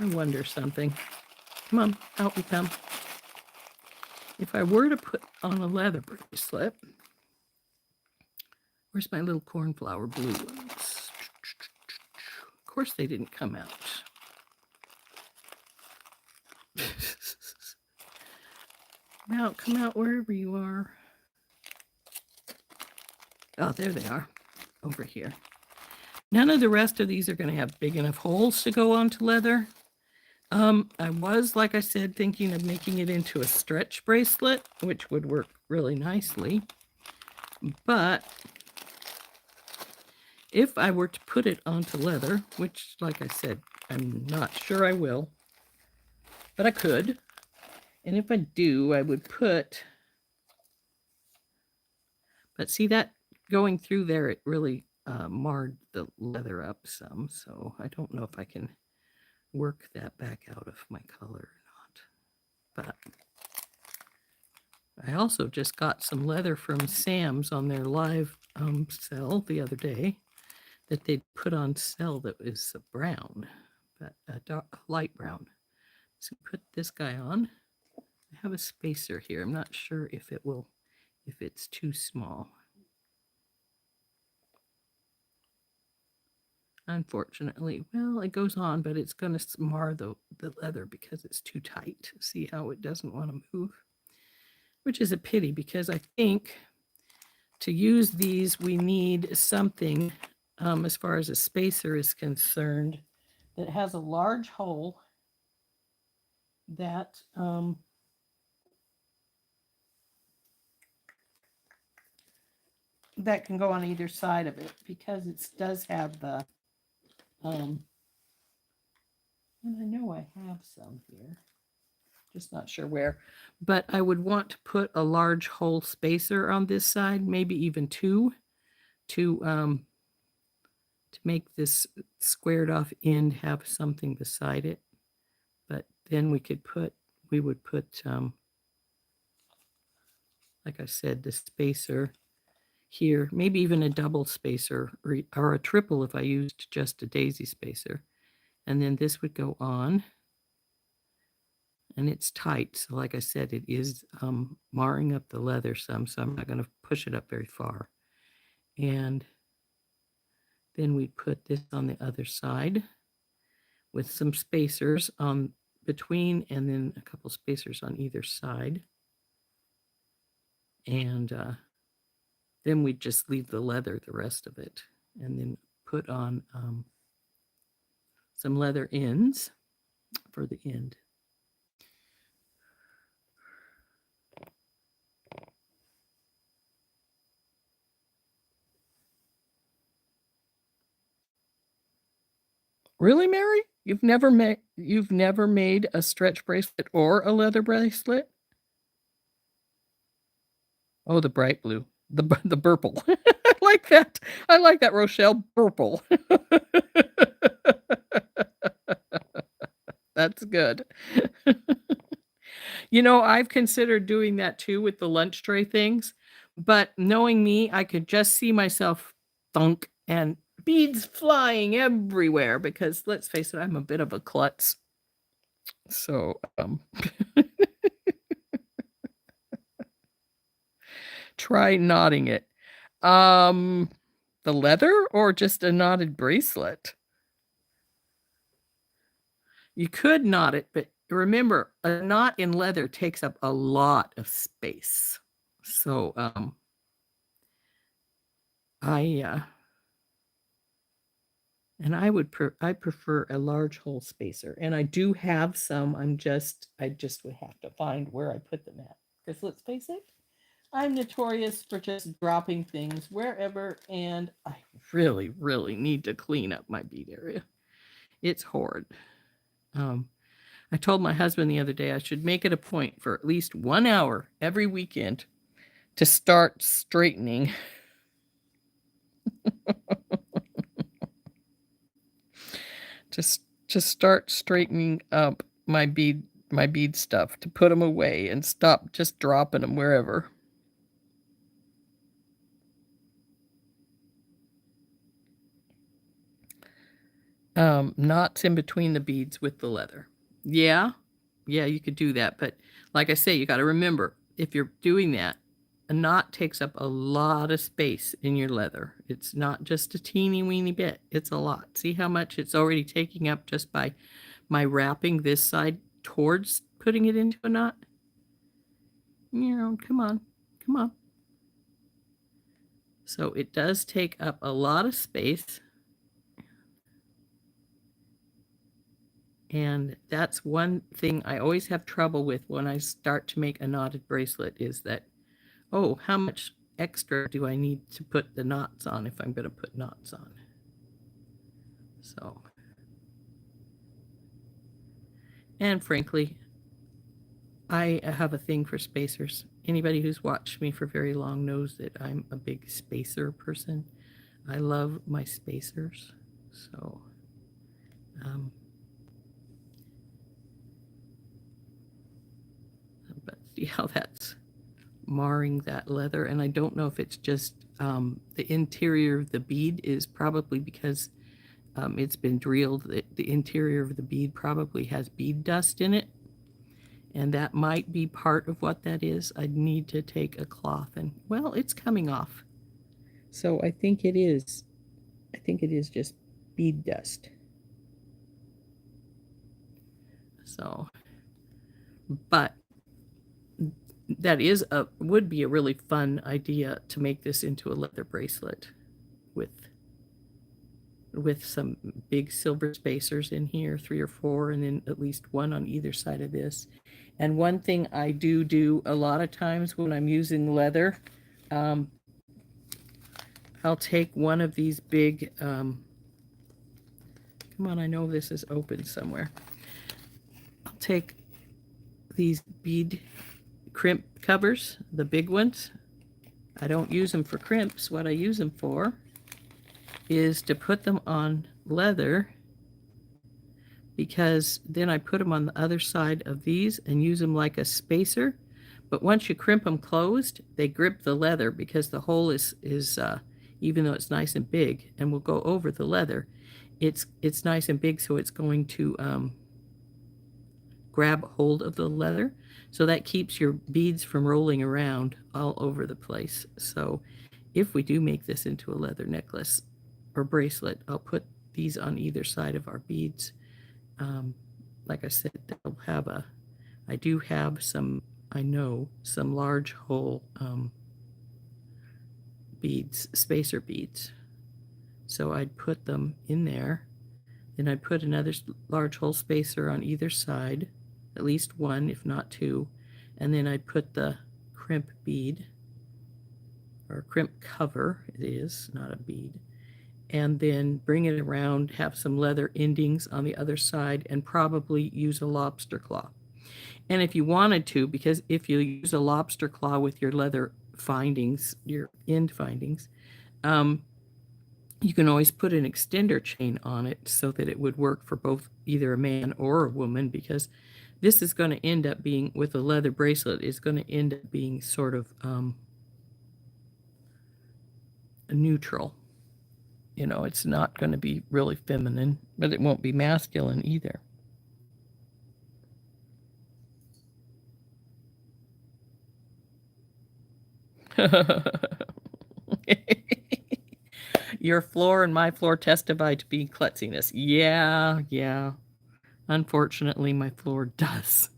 I wonder something. Come on, out we come. If I were to put on a leather bracelet, where's my little cornflower blue ones? Of course they didn't come out. Come out wherever you are. Oh, there they are, over here. None of the rest of these are going to have big enough holes to go onto leather. I was, like I said, thinking of making it into a stretch bracelet, which would work really nicely. But if I were to put it onto leather, which, like I said, I'm not sure I will, but I could. And if I do, I would put, but see that going through there, it really marred the leather up some. So I don't know if I can work that back out of my color or not. But I also just got some leather from Sam's on their live sale the other day that they'd put on sale that was brown, but a light brown. So put this guy on. I have a spacer here. I'm not sure if it's too small. Unfortunately, well, it goes on, but it's going to mar the leather because it's too tight. See how it doesn't want to move? Which is a pity because I think to use these, we need something as far as a spacer is concerned that has a large hole that that can go on either side of it because it does have the and I know I have some here, just not sure where, but I would want to put a large hole spacer on this side, maybe even two, to make this squared off end have something beside it. But then we would put like I said, the spacer here, maybe even a double spacer or a triple if I used just a daisy spacer. And then this would go on. And it's tight. So like I said, it is marring up the leather some, so I'm not going to push it up very far. And then we put this on the other side with some spacers on between and then a couple spacers on either side. And then we just leave the leather the rest of it. and then put on some leather ends for the end. Really, Mary? You've never made a stretch bracelet or a leather bracelet? Oh, the bright blue. The purple. I like that. I like that, Rochelle. Purple. That's good. You know, I've considered doing that too with the lunch tray things, but knowing me, I could just see myself thunk and beads flying everywhere because let's face it, I'm a bit of a klutz. So, try knotting it. The leather or just a knotted bracelet? You could knot it, but remember, a knot in leather takes up a lot of space. So, and I prefer a large hole spacer, and I do have some. I just would have to find where I put them at. Because let's face it, I'm notorious for just dropping things wherever, and I really, really need to clean up my bead area. It's horrid. I told my husband the other day I should make it a point for at least 1 hour every weekend to start straightening. to start straightening up my bead stuff, to put them away and stop just dropping them wherever. Knots in between the beads with the leather. Yeah, you could do that. But like I say, you got to remember, if you're doing that, a knot takes up a lot of space in your leather. It's not just a teeny weeny bit. It's a lot. See how much it's already taking up just by my wrapping this side towards putting it into a knot? You know, come on. So it does take up a lot of space. And that's one thing I always have trouble with when I start to make a knotted bracelet is that, oh, how much extra do I need to put the knots on if I'm going to put knots on? So, and frankly, I have a thing for spacers. Anybody who's watched me for very long knows that I'm a big spacer person. I love my spacers. So, but see how that's marring that leather. And I don't know if it's just the interior of the bead is probably because it's been drilled. The interior of the bead probably has bead dust in it. And that might be part of what that is. I'd need to take a cloth and, well, it's coming off. So I think it is. I think it is just bead dust. So, but that would be a really fun idea to make this into a leather bracelet with some big silver spacers in here, 3 or 4, and then at least 1 on either side of this. And one thing I do a lot of times when I'm using leather, I'll take one of these big, come on, I know this is open somewhere. I'll take these bead crimp covers, the big ones. I don't use them for crimps. What I use them for is to put them on leather, because then I put them on the other side of these and use them like a spacer. But once you crimp them closed, they grip the leather because the hole is even though it's nice and big and will go over the leather, it's nice and big, so it's going to grab hold of the leather. So that keeps your beads from rolling around all over the place. So if we do make this into a leather necklace or bracelet, I'll put these on either side of our beads. Like I said, they'll have I do have some large hole beads, spacer beads. So I'd put them in there. Then I'd put another large hole spacer on either side, at least one, if not two. And then I'd put the crimp bead, or crimp cover, it is, not a bead. And then bring it around, have some leather endings on the other side, and probably use a lobster claw. And if you wanted to, because if you use a lobster claw with your leather findings, your end findings, you can always put an extender chain on it so that it would work for both either a man or a woman, because this is going to end up being, with a leather bracelet, is going to end up being sort of neutral. You know, it's not going to be really feminine, but it won't be masculine either. Your floor and my floor testify to being klutziness. Yeah. Unfortunately, my floor does.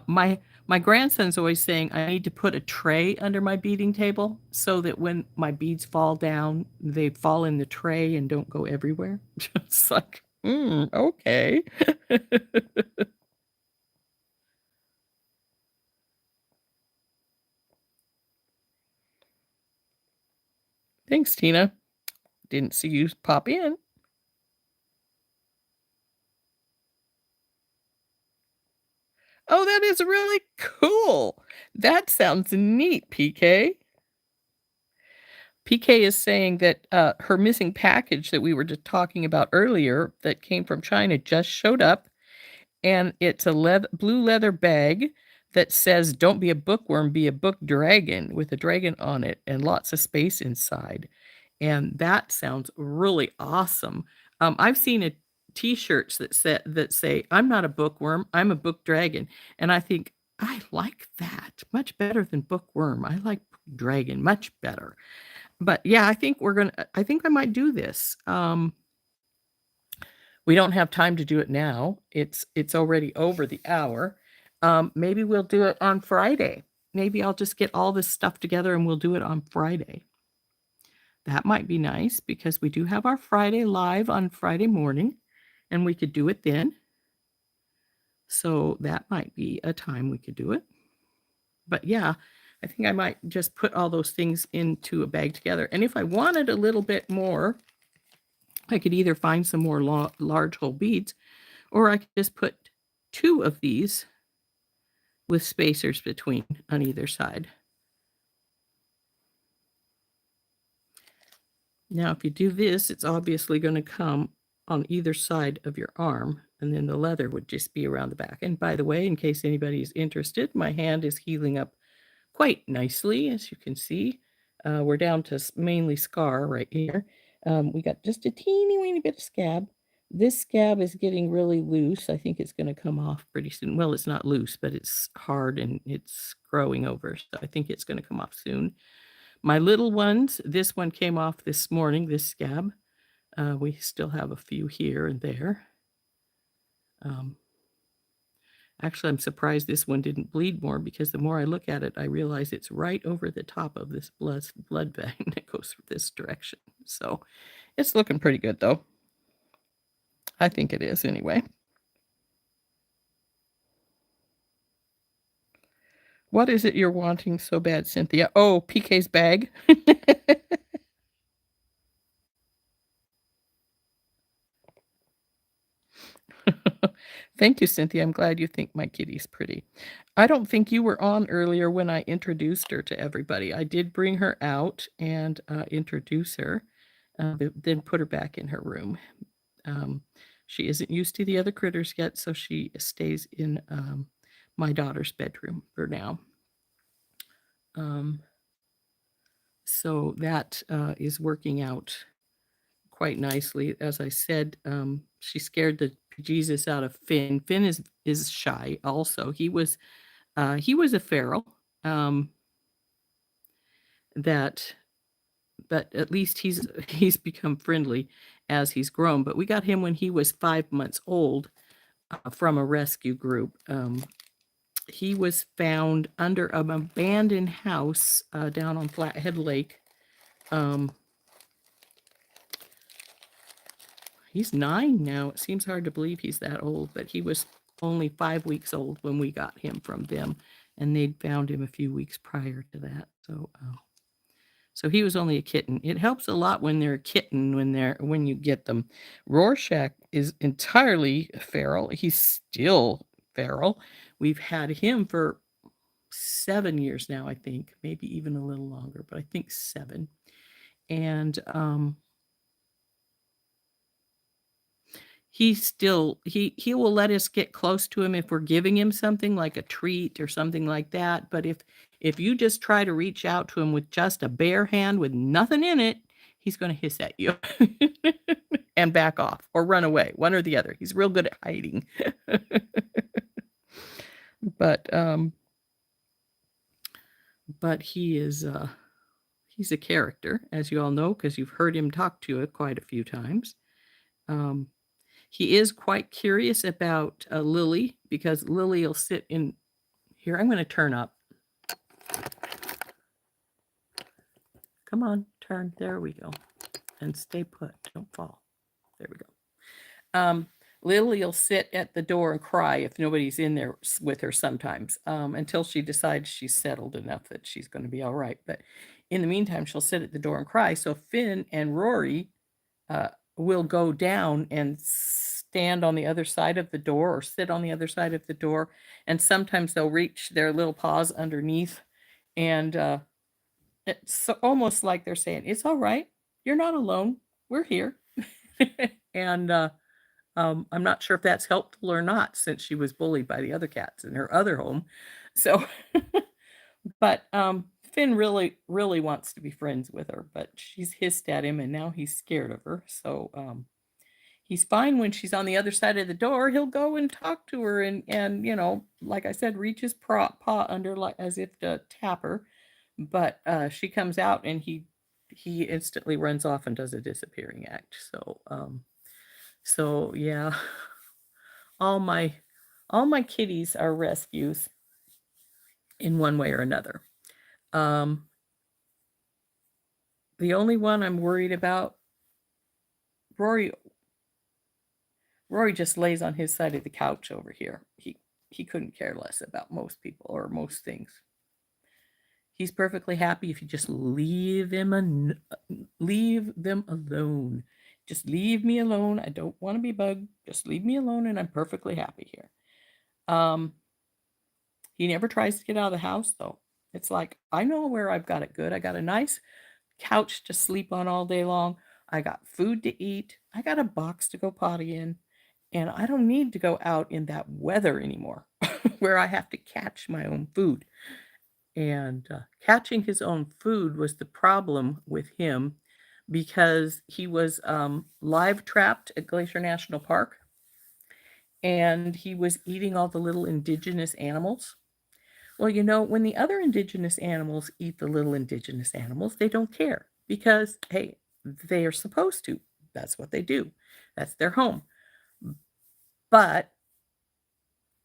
My grandson's always saying I need to put a tray under my beading table so that when my beads fall down, they fall in the tray and don't go everywhere. It's like, okay. Thanks, Tina. Didn't see you pop in. Oh, that is really cool. That sounds neat, PK. PK is saying that her missing package that we were just talking about earlier that came from China just showed up, and it's a blue leather bag that says, "Don't be a bookworm, be a book dragon," with a dragon on it and lots of space inside. And that sounds really awesome. I've seen t-shirts that say, "I'm not a bookworm, I'm a book dragon." And I think, I like that much better than bookworm. I like dragon much better. But yeah, I think I might do this. We don't have time to do it now. It's already over the hour. Maybe we'll do it on Friday. Maybe I'll just get all this stuff together and we'll do it on Friday. That might be nice because we do have our Friday live on Friday morning, and we could do it then. So that might be a time we could do it. But yeah, I think I might just put all those things into a bag together. And if I wanted a little bit more, I could either find some more large hole beads, or I could just put 2 of these with spacers between on either side. Now, if you do this, it's obviously going to come on either side of your arm, and then the leather would just be around the back. And by the way, in case anybody's interested, my hand is healing up quite nicely, as you can see. We're down to mainly scar right here. We got just a teeny weeny bit of scab. This scab is getting really loose. I think it's going to come off pretty soon. Well, it's not loose, but it's hard and it's growing over. So I think it's going to come off soon. My little ones, this one came off this morning, this scab. We still have a few here and there. Actually, I'm surprised this one didn't bleed more, because the more I look at it, I realize it's right over the top of this blood vein that goes this direction. So it's looking pretty good, though. I think it is anyway. What is it you're wanting so bad, Cynthia? Oh, PK's bag. Thank you, Cynthia. I'm glad you think my kitty's pretty. I don't think you were on earlier when I introduced her to everybody. I did bring her out and introduce her, then put her back in her room. She isn't used to the other critters yet, so she stays in my daughter's bedroom for now. So that is working out quite nicely. As I said, she scared the Jesus out of Finn. Finn is shy also. He was a feral, but at least he's become friendly as he's grown. But we got him when he was 5 months old from a rescue group. He was found under an abandoned house down on Flathead Lake. he's 9 now. It seems hard to believe he's that old, but he was only 5 weeks old when we got him from them, and they'd found him a few weeks prior to that. So he was only a kitten. It helps a lot when they're a kitten when you get them. Rorschach is entirely feral. He's still feral. We've had him for 7 years now, I think, maybe even a little longer, but I think 7. And he will let us get close to him if we're giving him something like a treat or something like that. But if you just try to reach out to him with just a bare hand with nothing in it, he's going to hiss at you and back off or run away, one or the other. He's real good at hiding. But he's a character, as you all know, because you've heard him talk to you quite a few times. He is quite curious about Lily, because Lily will sit in here. I'm going to turn up. Come on, turn. There we go. And stay put. Don't fall. There we go. Lily will sit at the door and cry if nobody's in there with her sometimes, until she decides she's settled enough that she's going to be all right. But in the meantime, she'll sit at the door and cry. So Finn and Rory will go down and stand on the other side of the door or sit on the other side of the door. And sometimes they'll reach their little paws underneath. And it's almost like they're saying, it's all right. You're not alone. We're here. And I'm not sure if that's helpful or not, since she was bullied by the other cats in her other home. So, but Finn really, really wants to be friends with her, but she's hissed at him and now he's scared of her. So he's fine when she's on the other side of the door. He'll go and talk to her and like I said, reach his paw under like as if to tap her. But she comes out and he instantly runs off and does a disappearing act. So yeah, all my kitties are rescues in one way or another. The only one I'm worried about, Rory just lays on his side of the couch over here. He couldn't care less about most people or most things. He's perfectly happy if you just leave them alone. Just leave me alone. I don't want to be bugged. Just leave me alone and I'm perfectly happy here. He never tries to get out of the house though. It's like, I know where I've got it good. I got a nice couch to sleep on all day long. I got food to eat. I got a box to go potty in. And I don't need to go out in that weather anymore where I have to catch my own food. And catching his own food was the problem with him, because he was live trapped at Glacier National Park, and he was eating all the little indigenous animals. Well, when the other indigenous animals eat the little indigenous animals, they don't care because, hey, they are supposed to. That's what they do. That's their home. But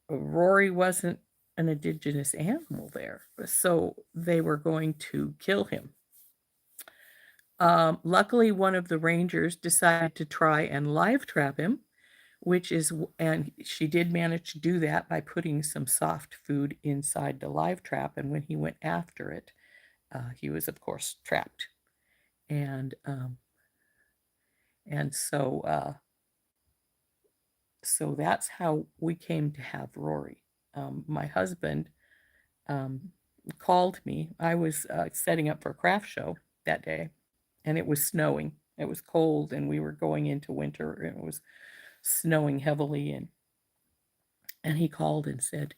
Rory wasn't an indigenous animal there, so they were going to kill him. Luckily, one of the rangers decided to try and live trap him, and she did manage to do that by putting some soft food inside the live trap. And when he went after it, he was, of course, trapped. And so that's how we came to have Rory. My husband called me. I was setting up for a craft show that day, and it was snowing. It was cold, and we were going into winter, and it was snowing heavily. And he called and said,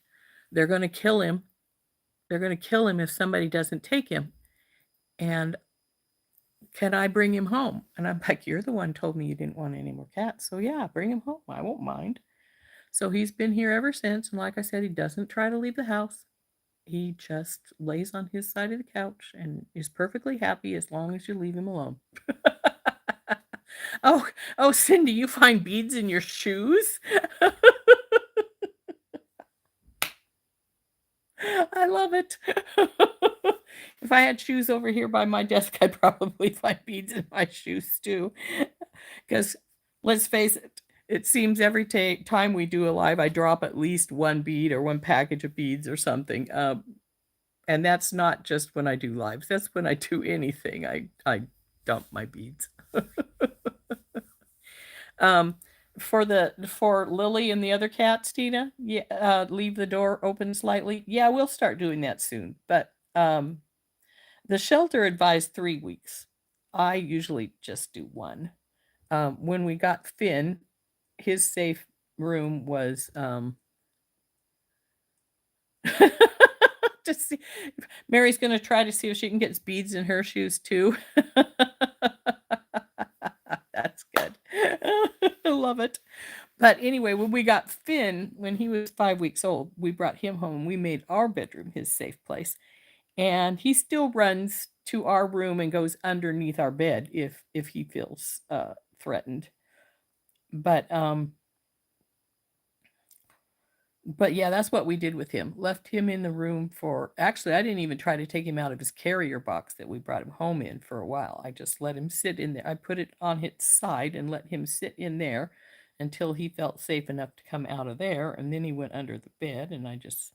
they're going to kill him. They're going to kill him if somebody doesn't take him. And can I bring him home? And I'm like, you're the one told me you didn't want any more cats. So yeah, bring him home. I won't mind. So he's been here ever since. And like I said, he doesn't try to leave the house. He just lays on his side of the couch and is perfectly happy as long as you leave him alone. Oh, Cindy, you find beads in your shoes? I love it. If I had shoes over here by my desk, I'd probably find beads in my shoes too. Because let's face it, it seems every time we do a live, I drop at least one bead or one package of beads or something. And that's not just when I do lives. That's when I do anything. I dump my beads. Um, for Lily and the other cats, Tina, yeah, leave the door open slightly. Yeah, we'll start doing that soon. But the shelter advised 3 weeks. I usually just do one. When we got Finn, his safe room was to see. Mary's gonna try to see if she can get beads in her shoes too. That's good. I love it. But anyway, when we got Finn, when he was 5 weeks old, we brought him home. We made our bedroom his safe place. And he still runs to our room and goes underneath our bed if he feels threatened. But yeah, that's what we did with him. Left him in the room for, actually, I didn't even try to take him out of his carrier box that we brought him home in for a while. I just let him sit in there. I put it on his side and let him sit in there until he felt safe enough to come out of there. And then he went under the bed, and I just,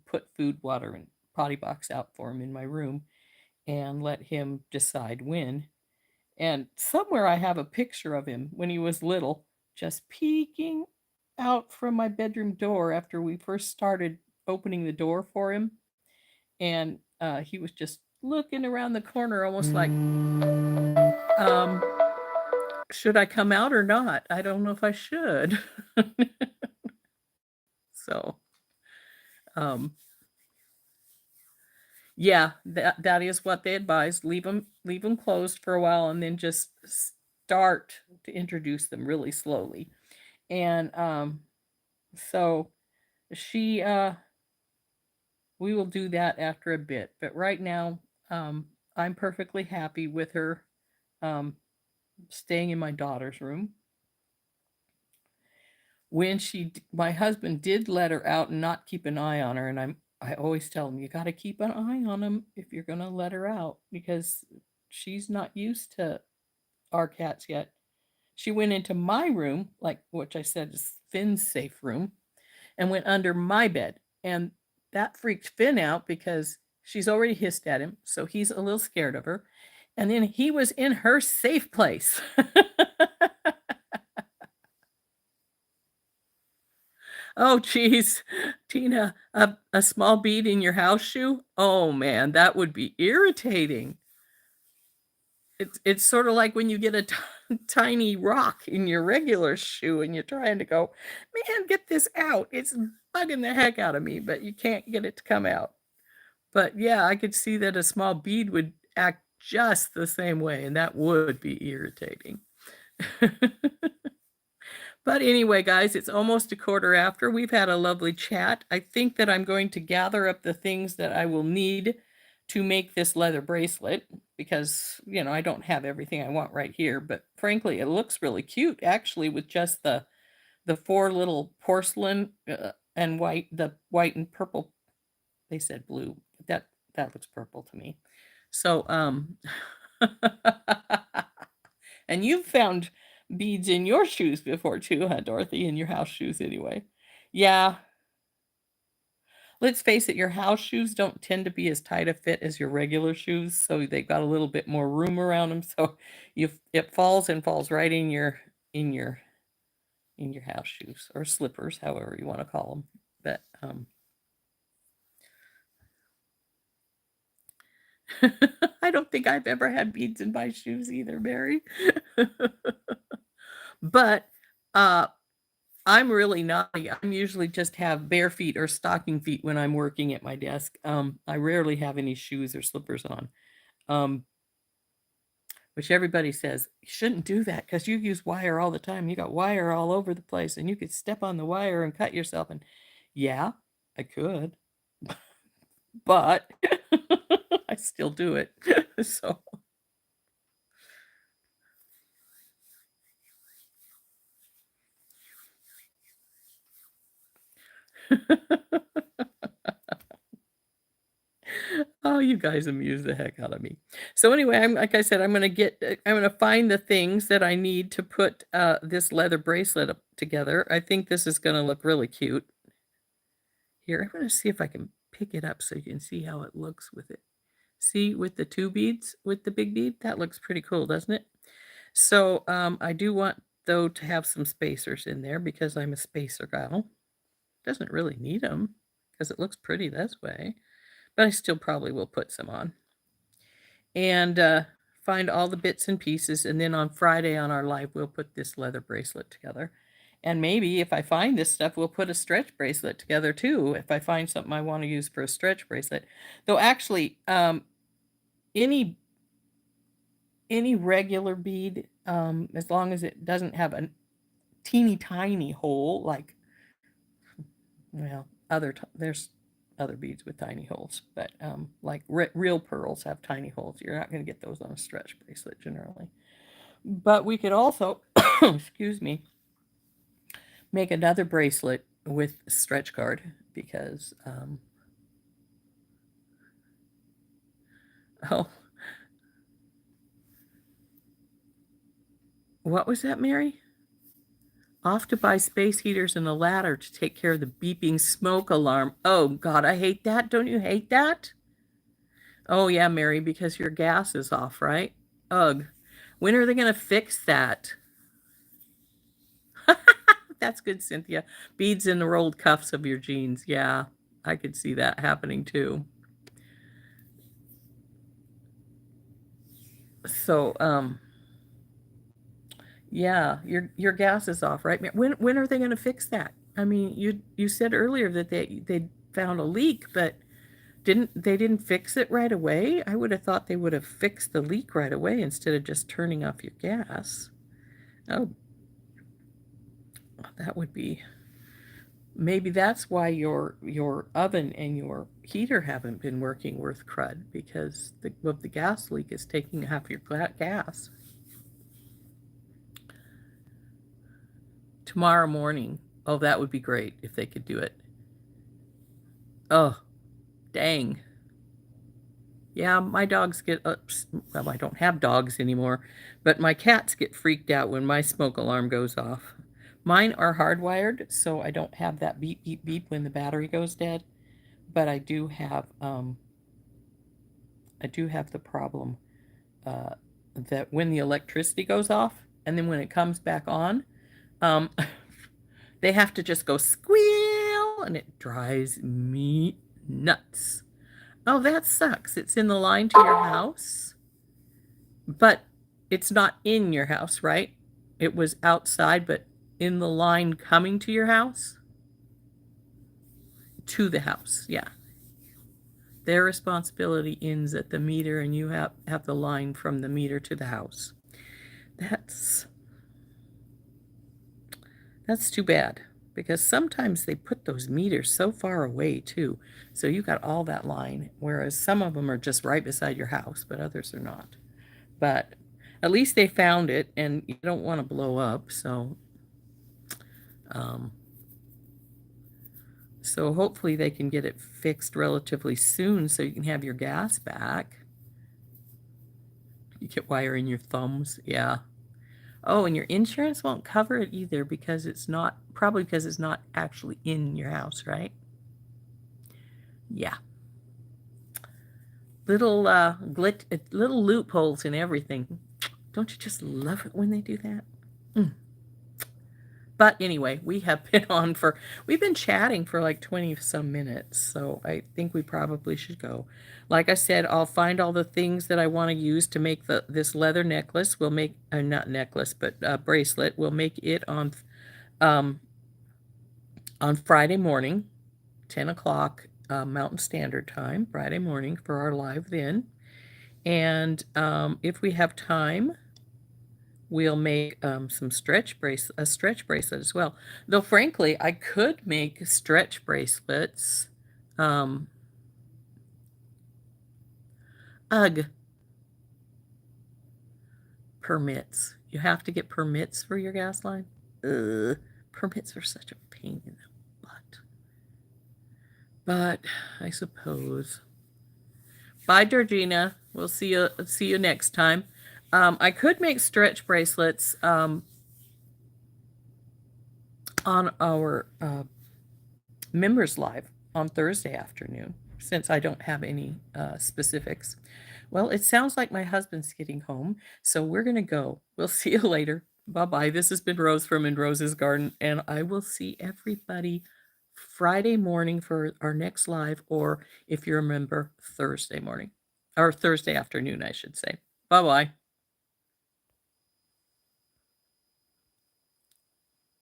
put food, water, and potty box out for him in my room and let him decide when. And somewhere I have a picture of him when he was little, just peeking out from my bedroom door after we first started opening the door for him. And he was just looking around the corner, almost like, should I come out or not? I don't know if I should. So, um, yeah, that is what they advise. Leave them closed for a while, and then just start to introduce them really slowly. And so she we will do that after a bit. But right now, I'm perfectly happy with her staying in my daughter's room. When my husband did let her out and not keep an eye on her, and I always tell him, you got to keep an eye on him if you're going to let her out, because she's not used to our cats yet. She went into my room, like which I said is Finn's safe room, and went under my bed. And that freaked Finn out because she's already hissed at him, so he's a little scared of her. And then he was in her safe place. Oh, geez, Tina, a small bead in your house shoe? Oh man, that would be irritating. It's sort of like when you get a tiny rock in your regular shoe and you're trying to go, man, get this out. It's bugging the heck out of me, but you can't get it to come out. But yeah, I could see that a small bead would act just the same way, and that would be irritating. But anyway, guys, it's almost a quarter after. We've had a lovely chat. I think that I'm going to gather up the things that I will need to make this leather bracelet because, I don't have everything I want right here, but frankly, it looks really cute actually with just the 4 little porcelain and the white and purple. They said blue. That looks purple to me. So and you've found beads in your shoes before too, huh, Dorothy? In your house shoes anyway. Yeah. Let's face it, your house shoes don't tend to be as tight a fit as your regular shoes, so they've got a little bit more room around them. So it falls right in your in your house shoes or slippers, however you want to call them. But I don't think I've ever had beads in my shoes either, Mary. But I'm really naughty. I'm usually just have bare feet or stocking feet when I'm working at my desk. I rarely have any shoes or slippers on. Which everybody says, you shouldn't do that because you use wire all the time. You got wire all over the place and you could step on the wire and cut yourself. And yeah, I could, but I still do it. So. Oh, you guys amuse the heck out of me. So anyway, like I said, I'm gonna find the things that I need to put this leather bracelet up together. I think this is gonna look really cute. Here, I'm gonna see if I can pick it up so you can see how it looks with it. See, with the 2 beads, with the big bead, that looks pretty cool, doesn't it? So I do want though to have some spacers in there because I'm a spacer gal. Doesn't really need them because it looks pretty this way, but I still probably will put some on. And find all the bits and pieces, and then on Friday on our live, we'll put this leather bracelet together. And maybe if I find this stuff, we'll put a stretch bracelet together too, if I find something I want to use for a stretch bracelet. Though actually, any regular bead, as long as it doesn't have a teeny tiny hole, like, well, there's other beads with tiny holes, but like real pearls have tiny holes. You're not going to get those on a stretch bracelet generally. But we could also, excuse me, make another bracelet with stretch card because, oh, what was that, Mary? Off to buy space heaters and a ladder to take care of the beeping smoke alarm. Oh, God, I hate that. Don't you hate that? Oh, yeah, Mary, because your gas is off, right? Ugh. When are they going to fix that? That's good, Cynthia. Beads in the rolled cuffs of your jeans. Yeah, I could see that happening too. So, yeah, your gas is off, right? When are they going to fix that? I mean, you said earlier that they found a leak, but they didn't fix it right away? I would have thought they would have fixed the leak right away instead of just turning off your gas. Oh, that would be, maybe that's why your oven and your heater haven't been working worth crud, because the gas leak is taking half your gas. Tomorrow morning. Oh, that would be great if they could do it. Oh, dang. Yeah, my dogs get well, I don't have dogs anymore, but my cats get freaked out when my smoke alarm goes off. Mine are hardwired, so I don't have that beep beep beep when the battery goes dead, but I do have the problem that when the electricity goes off and then when it comes back on, um, they have to just go squeal, and it drives me nuts. Oh, that sucks. It's in the line to your house, but it's not in your house, right? It was outside, but in the line coming to your house? To the house, yeah. Their responsibility ends at the meter, and you have the line from the meter to the house. That's too bad, because sometimes they put those meters so far away too, so you got all that line, whereas some of them are just right beside your house, but others are not. But at least they found it, and you don't want to blow up, so so hopefully they can get it fixed relatively soon so you can have your gas back. You get wire in your thumbs, yeah. Oh, and your insurance won't cover it either because it's not, probably because it's not actually in your house, right? Yeah. Little little loopholes in everything. Don't you just love it when they do that? Mm. But anyway, we've been chatting for like 20 some minutes, so I think we probably should go. Like I said, I'll find all the things that I want to use to make this leather necklace. We'll make, not necklace, but bracelet. We'll make it on Friday morning, 10 o'clock Mountain Standard Time, Friday morning for our live then. And if we have time, we'll make a stretch bracelet as well. Though frankly, I could make stretch bracelets. Ugh. Permits. You have to get permits for your gas line. Ugh. Permits are such a pain in the butt. But I suppose Bye, Georgina. We'll see you next time. I could make stretch bracelets on our members live on Thursday afternoon, since I don't have any specifics. Well, it sounds like my husband's getting home, so we're going to go. We'll see you later. Bye-bye. This has been Rose from In Rose's Garden, and I will see everybody Friday morning for our next live, or if you're a member, Thursday morning, or Thursday afternoon, I should say. Bye-bye.